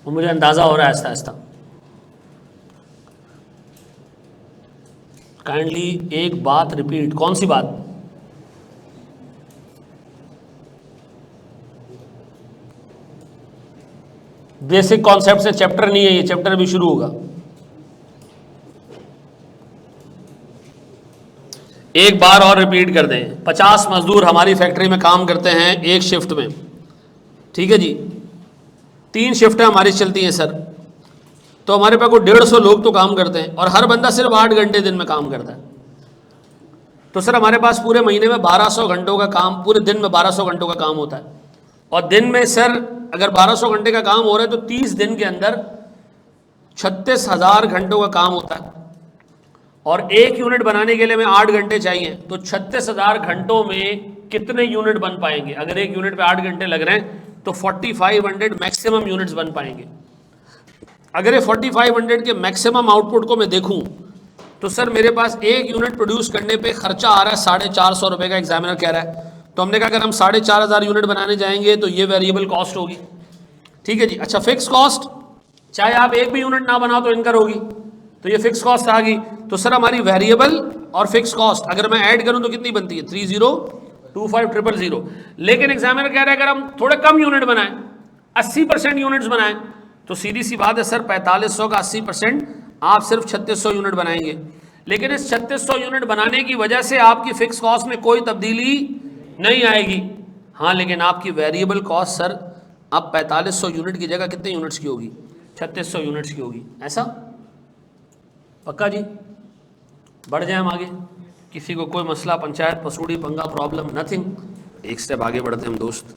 और मुझे अंदाज़ा हो रहा है आहिस्ता आहिस्ता। काइंडली एक बात रिपीट, कौन सी बात, बेसिक कॉन्सेप्ट से चैप्टर नहीं है ये, चैप्टर भी शुरू होगा। एक बार और रिपीट कर दें, 50 मजदूर हमारी फैक्ट्री में काम करते हैं एक शिफ्ट में, ठीक है जी, 3 शिफ्टें हमारी चलती हैं सर, तो हमारे पास कोई 150 लोग तो काम करते हैं, और हर बंदा सिर्फ 8 घंटे दिन में काम करता है, तो सर हमारे पास पूरे महीने में 1200 घंटों का काम, पूरे दिन में 1200 घंटों का काम होता है, और दिन में सर अगर 1200 घंटे का काम हो रहा है तो 30 दिन के अंदर 36,000 घंटों का काम होता है, और एक यूनिट बनाने के लिए हमें 8 घंटे चाहिए, तो 36,000 घंटों में कितने यूनिट बन पाएंगे, अगर एक यूनिट पे 8 घंटे लग रहे हैं तो 4500 मैक्सिमम यूनिट्स बन पाएंगे। अगर ये 4500 के मैक्सिमम आउटपुट को मैं देखूं तो सर मेरे पास एक यूनिट प्रोड्यूस करने पे खर्चा आ रहा है 450 रुपये का, एग्जामिनर कह रहा है, तो हमने कहा अगर हम 4500 यूनिट बनाने जाएंगे तो ये वेरिएबल कॉस्ट होगी, ठीक है जी। अच्छा फिक्स कॉस्ट, चाहे आप एक भी यूनिट ना बनाओ तो इनकर होगी, तो ये फिक्स कॉस्ट आ गई, तो सर हमारी वेरिएबल और फिक्स कॉस्ट अगर मैं ऐड करूं तो कितनी बनती है, 302500। लेकिन एग्जामिनर कह रहा है अगर हम थोड़े कम यूनिट बनाएं, 80% यूनिट्स बनाएं, तो सीधी सी बात है सर 4500 का 80% आप सिर्फ 3600 यूनिट बनाएंगे, लेकिन इस 3600 यूनिट बनाने की वजह से आपकी फिक्स कॉस्ट में कोई तब्दीली नहीं आएगी। हाँ लेकिन आपकी वेरिएबल कॉस्ट सर अब 4500 यूनिट की जगह कितने यूनिट्स की होगी, 3600 यूनिट्स की होगी, ऐसा पक्का जी। बढ़ जाए हम आगे, किसी को कोई मसला, पंचायत, पसूड़ी, पंगा, प्रॉब्लम, नथिंग, एक स्टेप आगे बढ़ते हैं हम दोस्त।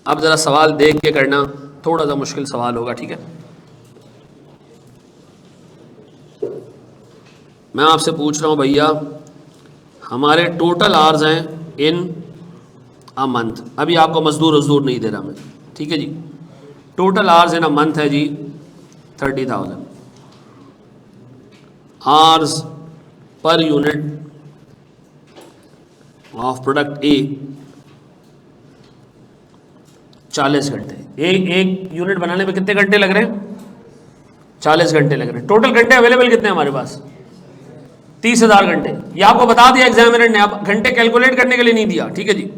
अब ज़रा सवाल देख के करना, थोड़ा सा मुश्किल सवाल होगा, ठीक है। मैं आपसे पूछ रहा हूँ भैया, हमारे टोटल आवर्स हैं इन अ मंथ, अभी आपको मजदूर नहीं दे रहा मैं, ठीक है जी, total hours in a month है जी 30,000 hours per unit of product A 40 घंटे, एक यूनिट बनाने में कितने घंटे लग रहे हैं, 40 घंटे लग रहे हैं। टोटल घंटे अवेलेबल कितने हैं हमारे पास, 30,000 घंटे, ये आपको बता दिया एग्जामिनर ने, आप घंटे कैलकुलेट करने के लिए नहीं दिया, ठीक है जी।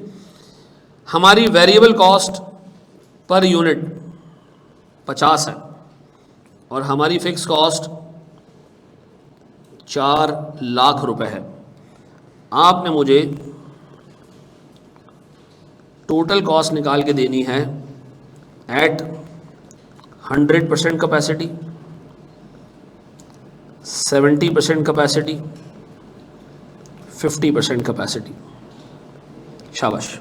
हमारी वेरिएबल कॉस्ट पर यूनिट 50 है और हमारी फिक्स कॉस्ट 4 लाख रुपए है। आपने मुझे टोटल कॉस्ट निकाल के देनी है एट 100% कैपेसिटी, 70% कैपेसिटी, 50% कैपेसिटी। शाबाश।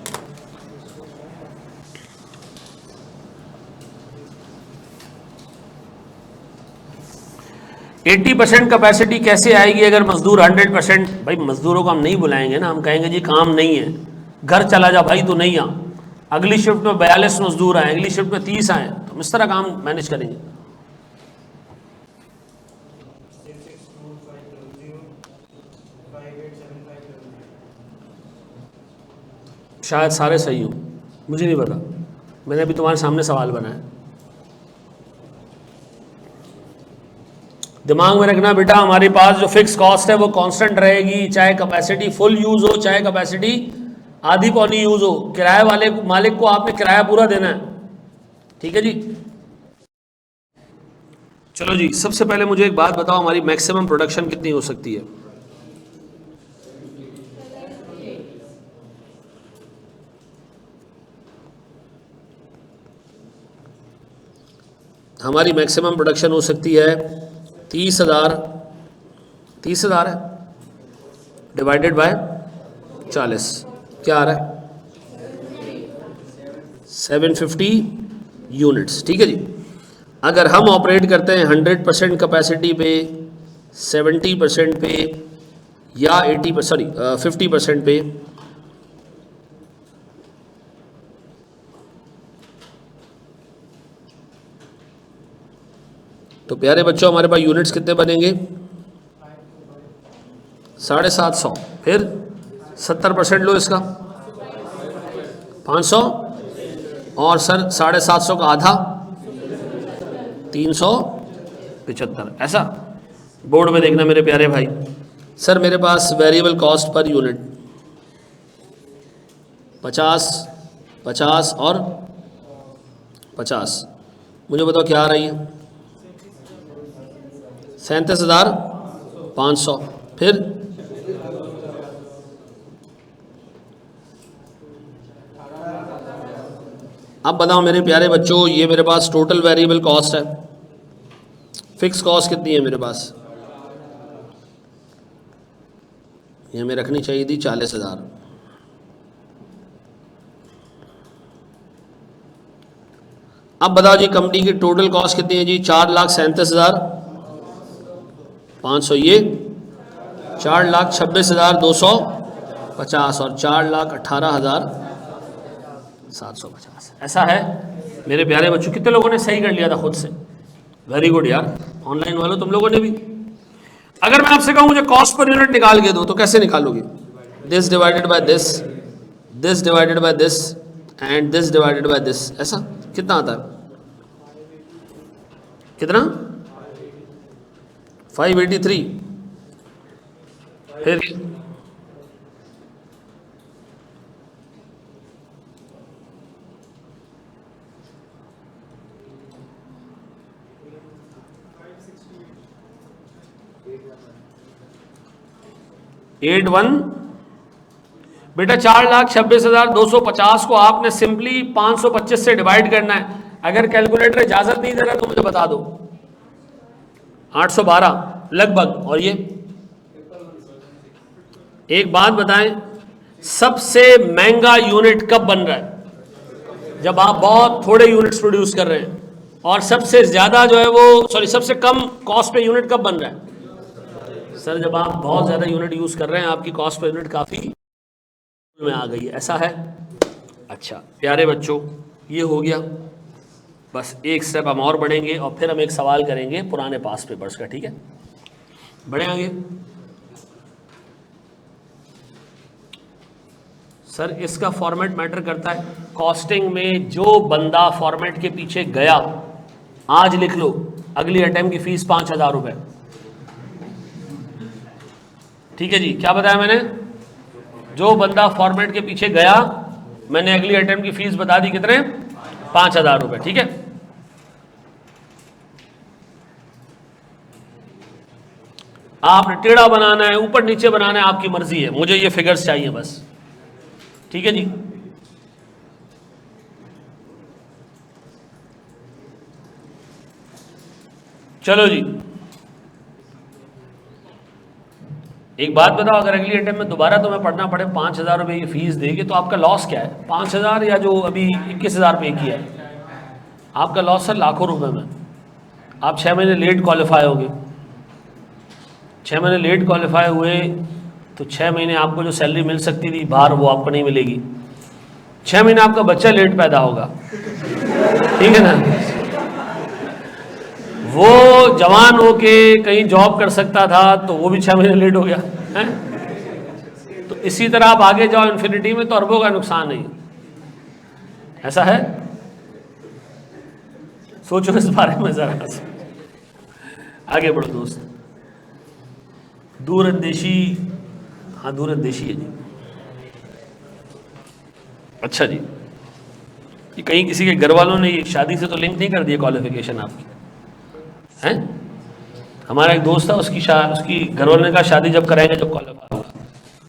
एट्टी 80% कैपेसिटी कैसे आएगी अगर मजदूर 100%? भाई मजदूरों को हम नहीं बुलाएंगे ना, हम कहेंगे जी काम नहीं है, घर चला जा भाई, तो नहीं आ। अगली शिफ्ट में 42 मजदूर आए, अगली शिफ्ट में 30 आए, तो हम इस तरह काम मैनेज करेंगे। शायद सारे सही हो, मुझे नहीं पता, मैंने अभी तुम्हारे सामने सवाल बनाया। दिमाग में रखना बेटा, हमारे पास जो फिक्स कॉस्ट है वो कांस्टेंट रहेगी, चाहे कैपेसिटी फुल यूज हो चाहे कैपेसिटी आधी पौनी यूज हो। किराए वाले मालिक को आपने किराया पूरा देना है, ठीक है जी। चलो जी, सबसे पहले मुझे एक बात बताओ, हमारी मैक्सिमम प्रोडक्शन कितनी हो सकती है? हमारी मैक्सिमम प्रोडक्शन हो सकती है 30,000। 30,000 है डिवाइडेड बाय 40, क्या आ रहा है? 750 यूनिट्स, ठीक है जी। अगर हम ऑपरेट करते हैं 100% कैपेसिटी पे, 70% पे या 50% पे, तो प्यारे बच्चों हमारे पास यूनिट्स कितने बनेंगे? 750। फिर 70% लो इसका 500, और सर 750 का आधा 375। ऐसा बोर्ड में देखना मेरे प्यारे भाई। सर मेरे पास वेरिएबल कॉस्ट पर यूनिट 50, 50 और 50, मुझे बताओ क्या आ रही है? 37,500। फिर अब बताओ मेरे प्यारे बच्चों, ये मेरे पास टोटल वेरिएबल कॉस्ट है, फिक्स कॉस्ट कितनी है मेरे पास? ये हमें रखनी चाहिए थी 40,000। अब बताओ जी कंपनी की टोटल कॉस्ट कितनी है जी? 4,37,500, ये 4,26,250 और 4,18,750। ऐसा है मेरे प्यारे बच्चों। कितने लोगों ने सही कर लिया था खुद से? वेरी गुड यार, ऑनलाइन वालों तुम लोगों ने भी। अगर मैं आपसे कहूं मुझे कॉस्ट पर यूनिट निकाल के दो, तो कैसे निकालोगे? This divided by this, this divided by this and this divided by this. ऐसा कितना आता है? कितना? 583। फिर एट वन बेटा 4,26,250 को आपने सिंपली 525 से डिवाइड करना है। अगर कैलकुलेटर इजाजत नहीं दे रहा तो मुझे बता दो। 812 लगभग। और ये एक बात बताएं, सबसे महंगा यूनिट कब बन रहा है? जब आप बहुत थोड़े यूनिट्स प्रोड्यूस कर रहे हैं। और सबसे ज्यादा जो है वो सबसे कम कॉस्ट पे यूनिट कब बन रहा है? सर जब आप बहुत ज्यादा यूनिट यूज कर रहे हैं, आपकी कॉस्ट पर यूनिट काफी में आ गई है। ऐसा है। अच्छा प्यारे बच्चों, ये हो गया। बस एक स्टेप हम और बढ़ेंगे और फिर हम एक सवाल करेंगे पुराने पास पेपर्स का, ठीक है? बढ़े आगे। सर इसका फॉर्मेट मैटर करता है। कॉस्टिंग में जो बंदा फॉर्मेट के पीछे गया, आज लिख लो, अगली अटेम्प्ट की फीस 5,000 रुपए। ठीक है जी, क्या बताया मैंने? जो बंदा फॉर्मेट के पीछे गया, मैंने अगली अटेम्प्ट की फीस बता दी, कितने? 5,000 रुपए। ठीक है, आपने टेढ़ा बनाना है, ऊपर नीचे बनाना है, आपकी मर्जी है, मुझे ये फिगर्स चाहिए बस। ठीक है जी, चलो जी, एक बात बताओ, अगर अगली अटेम्प्ट में दोबारा तुम्हें पढ़ना पड़े 5,000 रुपये की फीस देके, तो आपका लॉस क्या है? 5,000 या जो अभी 21,000 पे किया है, आपका लॉस है लाखों रुपए में। आप 6 महीने लेट क्वालिफाई होगे, 6 महीने लेट क्वालिफाई हुए तो 6 महीने आपको जो सैलरी मिल सकती थी बाहर, वो आपको नहीं मिलेगी। 6 महीने आपका बच्चा लेट पैदा होगा, ठीक है ना? वो जवान होके कहीं जॉब कर सकता था तो वो भी 6 महीने लेट हो गया है। तो इसी तरह आप आगे जाओ इन्फिनिटी में, तो अरबों का नुकसान नहीं, ऐसा है? सोचो इस बारे में जरा, आगे बढ़ो दोस्त। दूरंदेशी, हाँ दूरंदेशी है जी। अच्छा जी, ये कहीं किसी के घर वालों ने शादी से तो लिंक नहीं कर दिया क्वालिफिकेशन आपकी, हैं? हमारा एक दोस्त था, उसकी घर वालों ने कहा शादी जब कराएंगे जब क्वालिफाई होगा।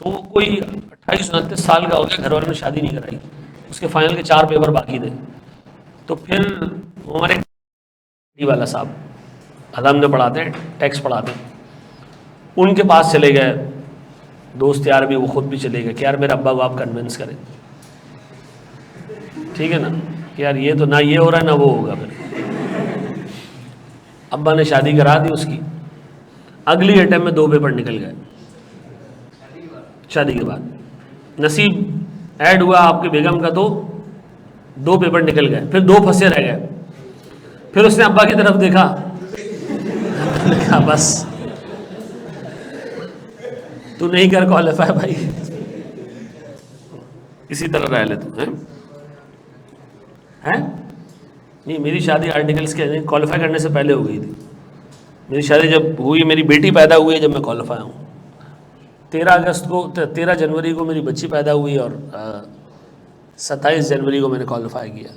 तो वो कोई 28-29 साल का हो गया, घर वालों ने शादी नहीं कराई, उसके फाइनल के 4 पेपर बाकी थे। तो फिर हमारे वाला साहब अदम में पढ़ाते हैं, टैक्स पढ़ाते हैं, उनके पास चले गए। दोस्त यार भी, वो खुद भी चले गए कि यार मेरे अब्बा को आप कन्विंस करें, ठीक है ना, कि यार ये तो ना ये हो रहा है ना वो होगा। फिर अब्बा ने शादी करा दी उसकी। अगली अटेम्प्ट में 2 पेपर निकल गए शादी के बाद। नसीब ऐड हुआ आपके बेगम का, तो 2 पेपर निकल गए, फिर 2 फंसे रह गए। फिर उसने अब्बा की तरफ देखा, बस तू नहीं कर क्वालिफाई भाई, इसी तरह रह ले तू, हैं? नहीं, मेरी शादी आर्टिकल्स के क्वालिफाई करने से पहले हो गई थी। मेरी शादी जब हुई, मेरी बेटी पैदा हुई है जब मैं क्वालिफाई हूँ। 13 जनवरी को मेरी बच्ची पैदा हुई और 27 जनवरी को मैंने क्वालिफाई किया।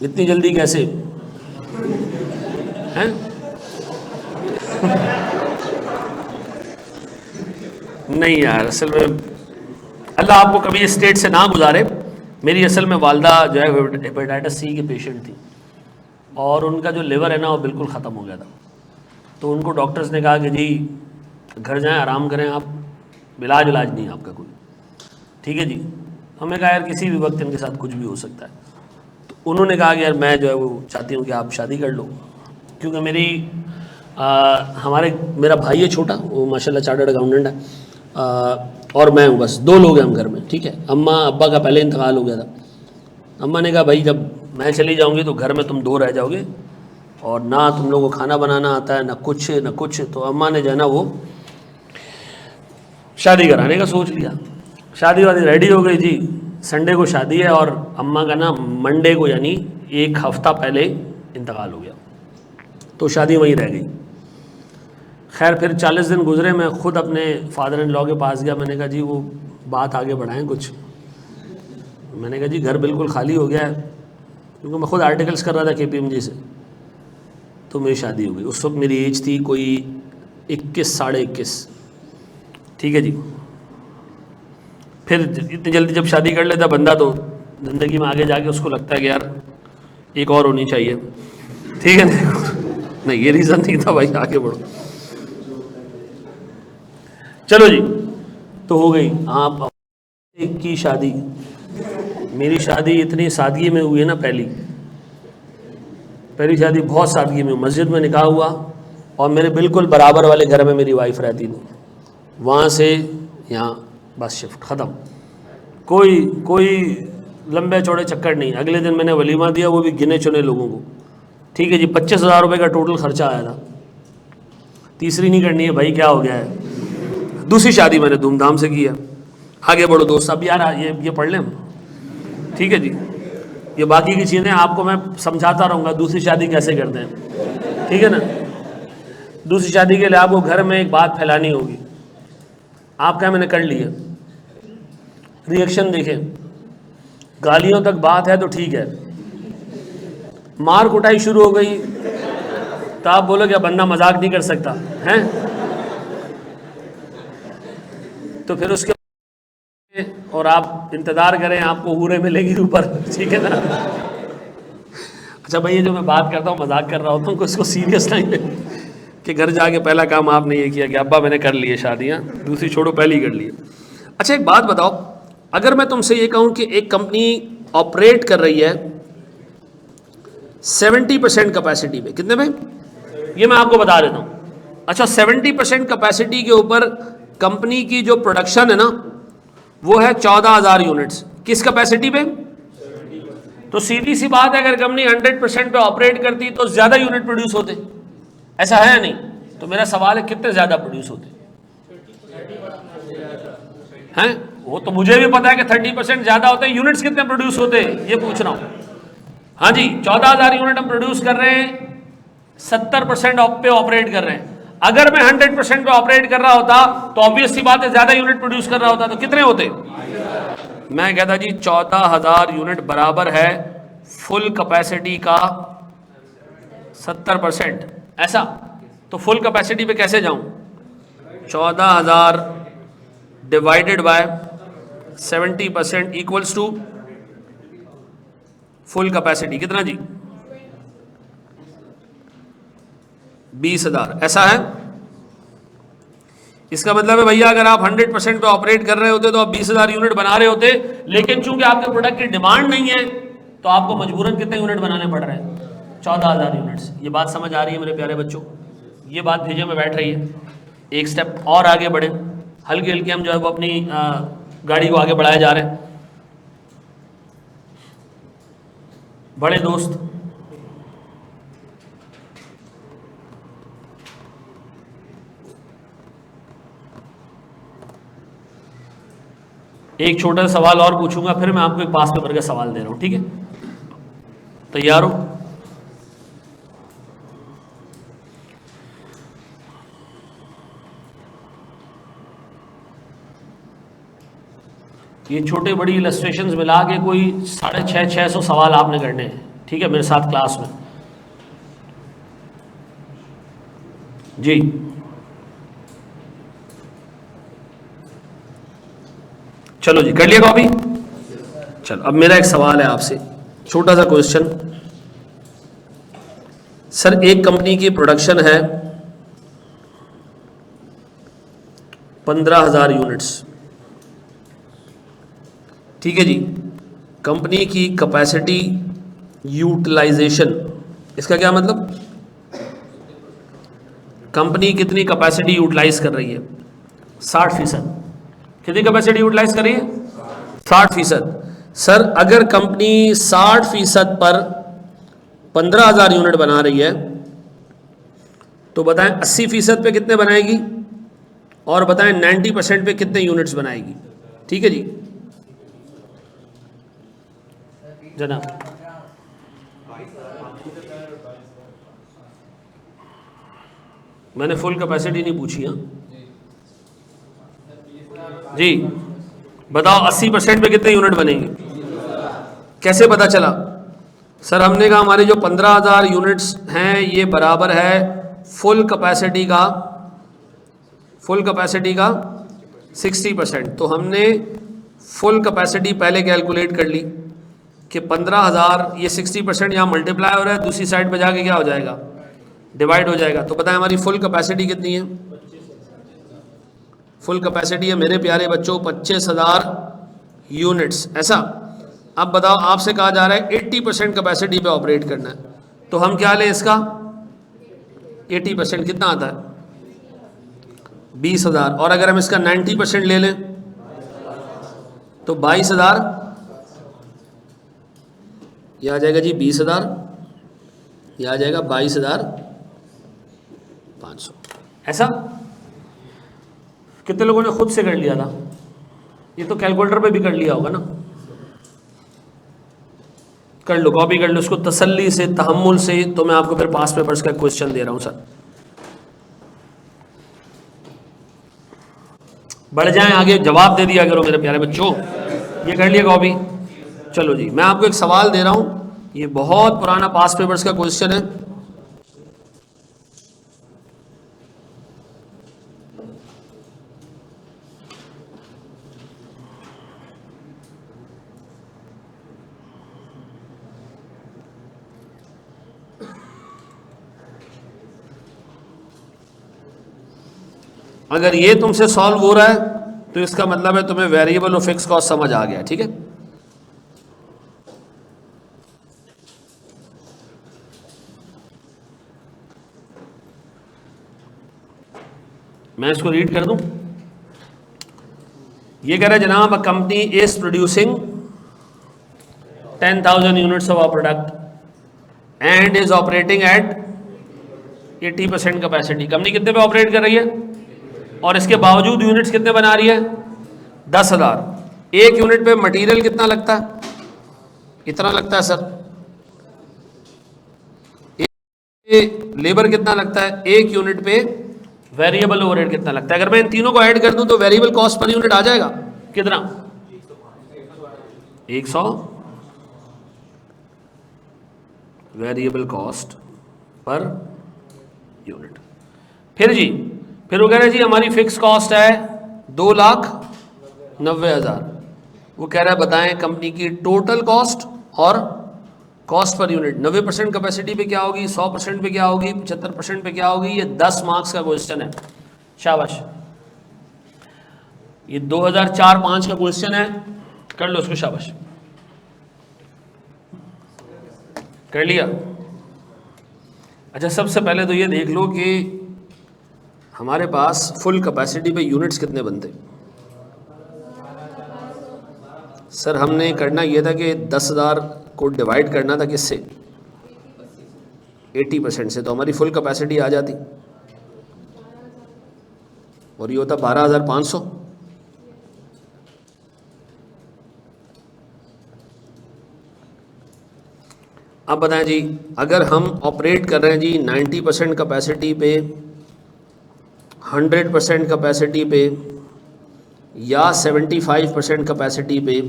इतनी जल्दी कैसे हैं? नहीं यार, असल में अल्लाह आपको कभी इस स्टेट से ना गुजारे। मेरी असल में वालदा जो है हेपेटाइटिस सी की पेशेंट थी, और उनका जो लिवर है ना वो बिल्कुल ख़त्म हो गया था। तो उनको डॉक्टर्स ने कहा कि जी घर जाएं, आराम करें आप, इलाज नहीं आपका कोई, ठीक है जी। हमने कहा यार किसी भी वक्त इनके साथ कुछ भी हो सकता है। तो उन्होंने कहा कि यार मैं जो है वो चाहती हूँ कि आप शादी कर लो, क्योंकि मेरा भाई है छोटा, वो माशाल्लाह चार्टर्ड अकाउंटेंट है, और मैं हूँ, बस 2 लोग हैं हम घर में, ठीक है। अम्मा अब्बा का पहले इंतकाल हो गया था। अम्मा ने कहा भाई जब मैं चली जाऊँगी तो घर में तुम 2 रह जाओगे, और ना तुम लोगों को खाना बनाना आता है ना कुछ। तो अम्मा ने जो है ना वो शादी कराने का सोच लिया। शादी वादी रेडी हो गई जी, संडे को शादी है, और अम्मा का ना मंडे को यानी 1 हफ्ता पहले इंतकाल हो गया, तो शादी वहीं रह गई। खैर फिर 40 दिन गुजरे, मैं खुद अपने फादर इन लॉ के पास गया। मैंने कहा जी वो बात आगे बढ़ाएं कुछ। मैंने कहा जी घर बिल्कुल खाली हो गया है, क्योंकि मैं खुद आर्टिकल्स कर रहा था KPMG से। तो मेरी शादी हो गई। उस वक्त मेरी एज थी कोई 21 साढ़े 21, ठीक है जी। फिर इतनी जल्दी जब शादी कर लेता बंदा, तो ज़िंदगी में आगे जाके उसको लगता है कि यार एक और होनी चाहिए, ठीक है ना। नहीं ये रीज़न नहीं था भाई, आगे बढ़ो। चलो जी, तो हो गई आप की शादी। मेरी शादी इतनी सादगी में हुई है ना, पहली शादी बहुत सादगी में, मस्जिद में निकाह हुआ, और मेरे बिल्कुल बराबर वाले घर में मेरी वाइफ रहती थी। वहाँ से यहाँ बस शिफ्ट ख़त्म, कोई लंबे चौड़े चक्कर नहीं। अगले दिन मैंने वलीमा दिया, वो भी गिने चुने लोगों को, ठीक है जी। 25,000 रुपये का टोटल खर्चा आया था। तीसरी नहीं करनी है भाई, क्या हो गया है। दूसरी शादी मैंने धूमधाम से की है। आगे बढ़ो दोस्त। अब यार ये पढ़ लें, ठीक है जी। ये बाकी की चीज़ें आपको मैं समझाता रहूँगा, दूसरी शादी कैसे करते हैं, ठीक है ना। दूसरी शादी के लिए आपको घर में एक बात फैलानी होगी। आप क्या मैंने कर लिया, रिएक्शन देखें। गालियों तक बात है तो ठीक है, मार कुटाई शुरू हो गई तो आप बोलो क्या बंदा मजाक नहीं कर सकता हैं। तो फिर उसके और आप इंतज़ार करें, आपको हूरें मिलेंगी ऊपर, ठीक है ना। अच्छा भाई, ये जो मैं बात करता हूँ मजाक कर रहा होता हूँ, इसको सीरियस नहीं कि घर जाके पहला काम आपने ये किया कि अब्बा मैंने कर लिए शादियाँ, दूसरी छोड़ो पहली कर लिए। अच्छा एक बात बताओ, अगर मैं तुमसे ये कहूँ कि एक कंपनी ऑपरेट कर रही है 70% कैपेसिटी पे, कितने पे? ये मैं आपको बता देता हूँ। अच्छा 70% कैपेसिटी के ऊपर कंपनी की जो प्रोडक्शन है ना वो है 14,000 यूनिट्स, किस कैपेसिटी पे? तो सीधी सी बात है, अगर कंपनी 100% पे ऑपरेट करती तो ज्यादा यूनिट प्रोड्यूस होते, ऐसा है या नहीं? तो मेरा सवाल है कितने ज्यादा प्रोड्यूस होते हैं? वो तो मुझे भी पता है कि 30% ज्यादा होते हैं, यूनिट्स कितने प्रोड्यूस होते हैं ये पूछ रहा हूं। हाँ जी 14,000 यूनिट हम प्रोड्यूस कर रहे हैं, 70% पे ऑपरेट कर रहे हैं। अगर मैं 100% पे ऑपरेट कर रहा होता तो ऑब्वियस सी बात है ज्यादा यूनिट प्रोड्यूस कर रहा होता, तो कितने होते? मैं कहता जी 14,000 यूनिट बराबर है फुल कैपेसिटी का 70%, ऐसा? तो फुल कैपेसिटी पे कैसे जाऊं? 14,000 divided by 70% equals to full capacity कितना जी? 20,000, ऐसा है? इसका मतलब है भैया अगर आप 100% पे ऑपरेट कर रहे होते तो आप 20,000 यूनिट बना रहे होते, लेकिन चूंकि आपके प्रोडक्ट की डिमांड नहीं है तो आपको मजबूरन कितने यूनिट बनाने पड़ रहे हैं? 14,000 यूनिट्स। ये बात समझ आ रही है मेरे प्यारे बच्चों? ये बात भेजे में बैठ रही है। एक स्टेप और आगे बढ़े, हल्के हल्के हम जो है वो अपनी गाड़ी को आगे बढ़ाए जा रहे हैं। बड़े दोस्त, एक छोटा सा सवाल और पूछूंगा, फिर मैं आपको एक पास पेपर का सवाल दे रहा हूं, ठीक है? तैयार हो? ये छोटे बड़ी इलस्ट्रेशंस मिला के कोई 650-600 सवाल आपने करने हैं, ठीक है, मेरे साथ क्लास में जी। चलो जी, कर लिया कॉपी? चलो अब मेरा एक सवाल है आपसे, छोटा सा क्वेश्चन। सर एक कंपनी की प्रोडक्शन है 15,000 यूनिट्स, ठीक है जी। कंपनी की कैपेसिटी यूटिलाइजेशन, इसका क्या मतलब? कंपनी कितनी कैपेसिटी यूटिलाइज कर रही है? 60%। कितनी कैपेसिटी यूटिलाइज कर रही है? 60%। सर अगर कंपनी 60% पर 15,000 यूनिट बना रही है तो बताएं 80% पे कितने बनाएगी, और बताएं 90% पे कितने यूनिट्स बनाएगी? ठीक है जी जनाब। मैंने फुल कैपेसिटी नहीं पूछी। हाँ जी बताओ 80% पे कितने यूनिट बनेंगे? कैसे पता चला? सर हमने कहा हमारे जो 15,000 यूनिट्स हैं ये बराबर है फुल कैपेसिटी का 60%। तो हमने फुल कैपेसिटी पहले कैलकुलेट कर ली कि 15,000, ये 60% यहाँ मल्टीप्लाई हो रहा है, दूसरी साइड पे जाके क्या हो जाएगा? डिवाइड हो जाएगा। तो बताएं हमारी फुल कैपेसिटी कितनी है? फुल कैपेसिटी है मेरे प्यारे बच्चों 25,000 यूनिट्स, ऐसा? अब बताओ आपसे कहा जा रहा है 80% कैपेसिटी पे ऑपरेट करना है, तो हम क्या लें इसका? 80% कितना आता है? 20,000। और अगर हम इसका 90% ले लें तो 22,000, यह आ जाएगा जी 20,000, यह आ जाएगा 22,500, ऐसा? कितने लोगों ने खुद से कर लिया था? ये तो कैलकुलेटर पे भी कर लिया होगा ना? कर लो, कॉपी कर लो इसको तसल्ली से, तहम्मुल से। तो मैं आपको फिर पास पेपर्स का क्वेश्चन दे रहा हूं सर। बढ़ जाएं आगे, जवाब दे दिया करो मेरे प्यारे बच्चों। ये कर लिया कॉपी? चलो जी, मैं आपको एक सवाल दे रहा हूं, ये बहुत पुराना पास पेपर्स का क्वेश्चन है। अगर ये तुमसे सॉल्व हो रहा है तो इसका मतलब है तुम्हें वेरिएबल और फिक्स कॉस्ट समझ आ गया, ठीक है। मैं इसको रीड कर दूं। ये कह रहा है जनाब, a company is producing 10,000 units of a product and is operating eight 80% capacity. Company कितने पे ऑपरेट कर रही है और इसके बावजूद यूनिट्स कितने बना रही है? 10,000। एक यूनिट पे मटेरियल कितना लगता है? इतना लगता है सर। लेबर कितना लगता है? एक यूनिट पे वेरिएबल ओवरहेड कितना लगता है? अगर मैं इन तीनों को ऐड कर दूं तो वेरिएबल कॉस्ट पर यूनिट आ जाएगा कितना? 100 वेरिएबल कॉस्ट पर यूनिट। फिर वो कह रहे जी हमारी फिक्स कॉस्ट है 2,90,000। वो कह रहा है बताएं कंपनी की टोटल कॉस्ट और कॉस्ट पर यूनिट 90% कैपेसिटी पे क्या होगी, 100% पे क्या होगी, 75% पे क्या होगी। ये 10 मार्क्स का क्वेश्चन है, शाबाश। ये 2004-5 का क्वेश्चन है, कर लो उसको, शाबाश। कर लिया? अच्छा, सबसे पहले तो ये देख लो कि हमारे पास फुल कैपेसिटी पे यूनिट्स कितने बनते। सर हमने करना ये था कि 10,000 को डिवाइड करना था किससे? 80% से, तो हमारी फुल कैपेसिटी आ जाती और ये होता 12,500। अब बताएं जी, अगर हम ऑपरेट कर रहे हैं जी 90% कैपेसिटी पे, 100% कैपेसिटी पे या 75% कैपेसिटी पे,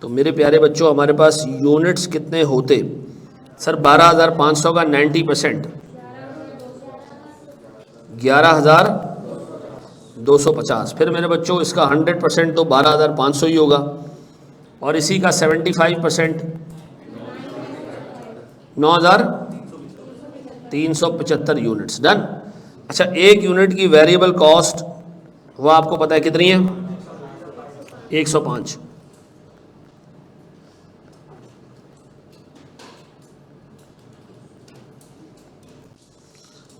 तो मेरे प्यारे बच्चों हमारे पास यूनिट्स कितने होते? सर 12,500 का 90% 11,250। फिर मेरे बच्चों इसका 100% तो 12,500 ही होगा और इसी का 75% 9,375 यूनिट्स। डन। अच्छा, एक यूनिट की वेरिएबल कॉस्ट वो आपको पता है कितनी है? 105।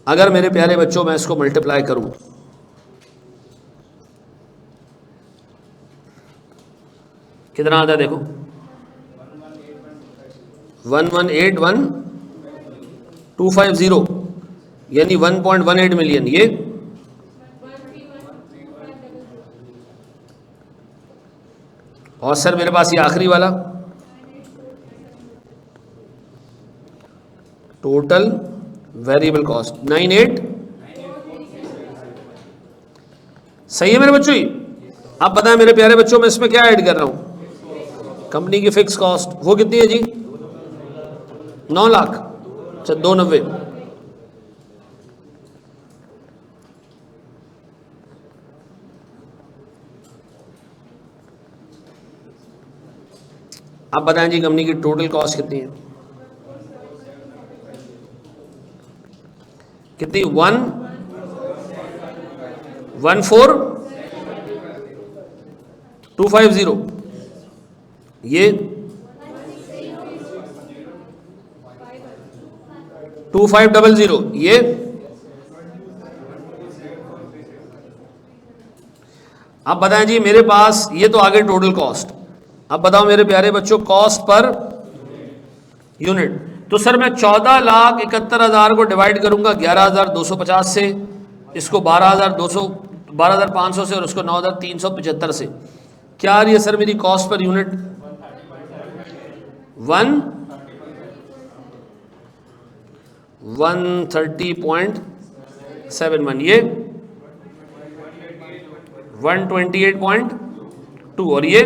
अगर मेरे प्यारे बच्चों मैं इसको मल्टीप्लाई करूं, कितना आता है देखो? 118,1,250 यानी 1.18 मिलियन। ये और सर मेरे पास ये आखिरी वाला टोटल वेरिएबल कॉस्ट 98। सही है मेरे बच्चों? ही आप बताएं मेरे प्यारे बच्चों, मैं इसमें क्या ऐड कर रहा हूं? कंपनी की फिक्स कॉस्ट वो कितनी है जी? 9 लाख। अच्छा, 290। आप बताएं जी कंपनी की टोटल कॉस्ट कितनी है? कितनी? 114,250। ये 2500। ये अब बताएं जी मेरे पास ये तो आगे टोटल कॉस्ट। अब बताओ मेरे प्यारे बच्चों कॉस्ट पर यूनिट। तो सर मैं 14,71,000 को डिवाइड करूंगा 11,250 से, इसको 12,500 से और उसको 9,375 से। क्या आ रही है सर मेरी कॉस्ट पर यूनिट? 130.71। ये 128.2 और ये।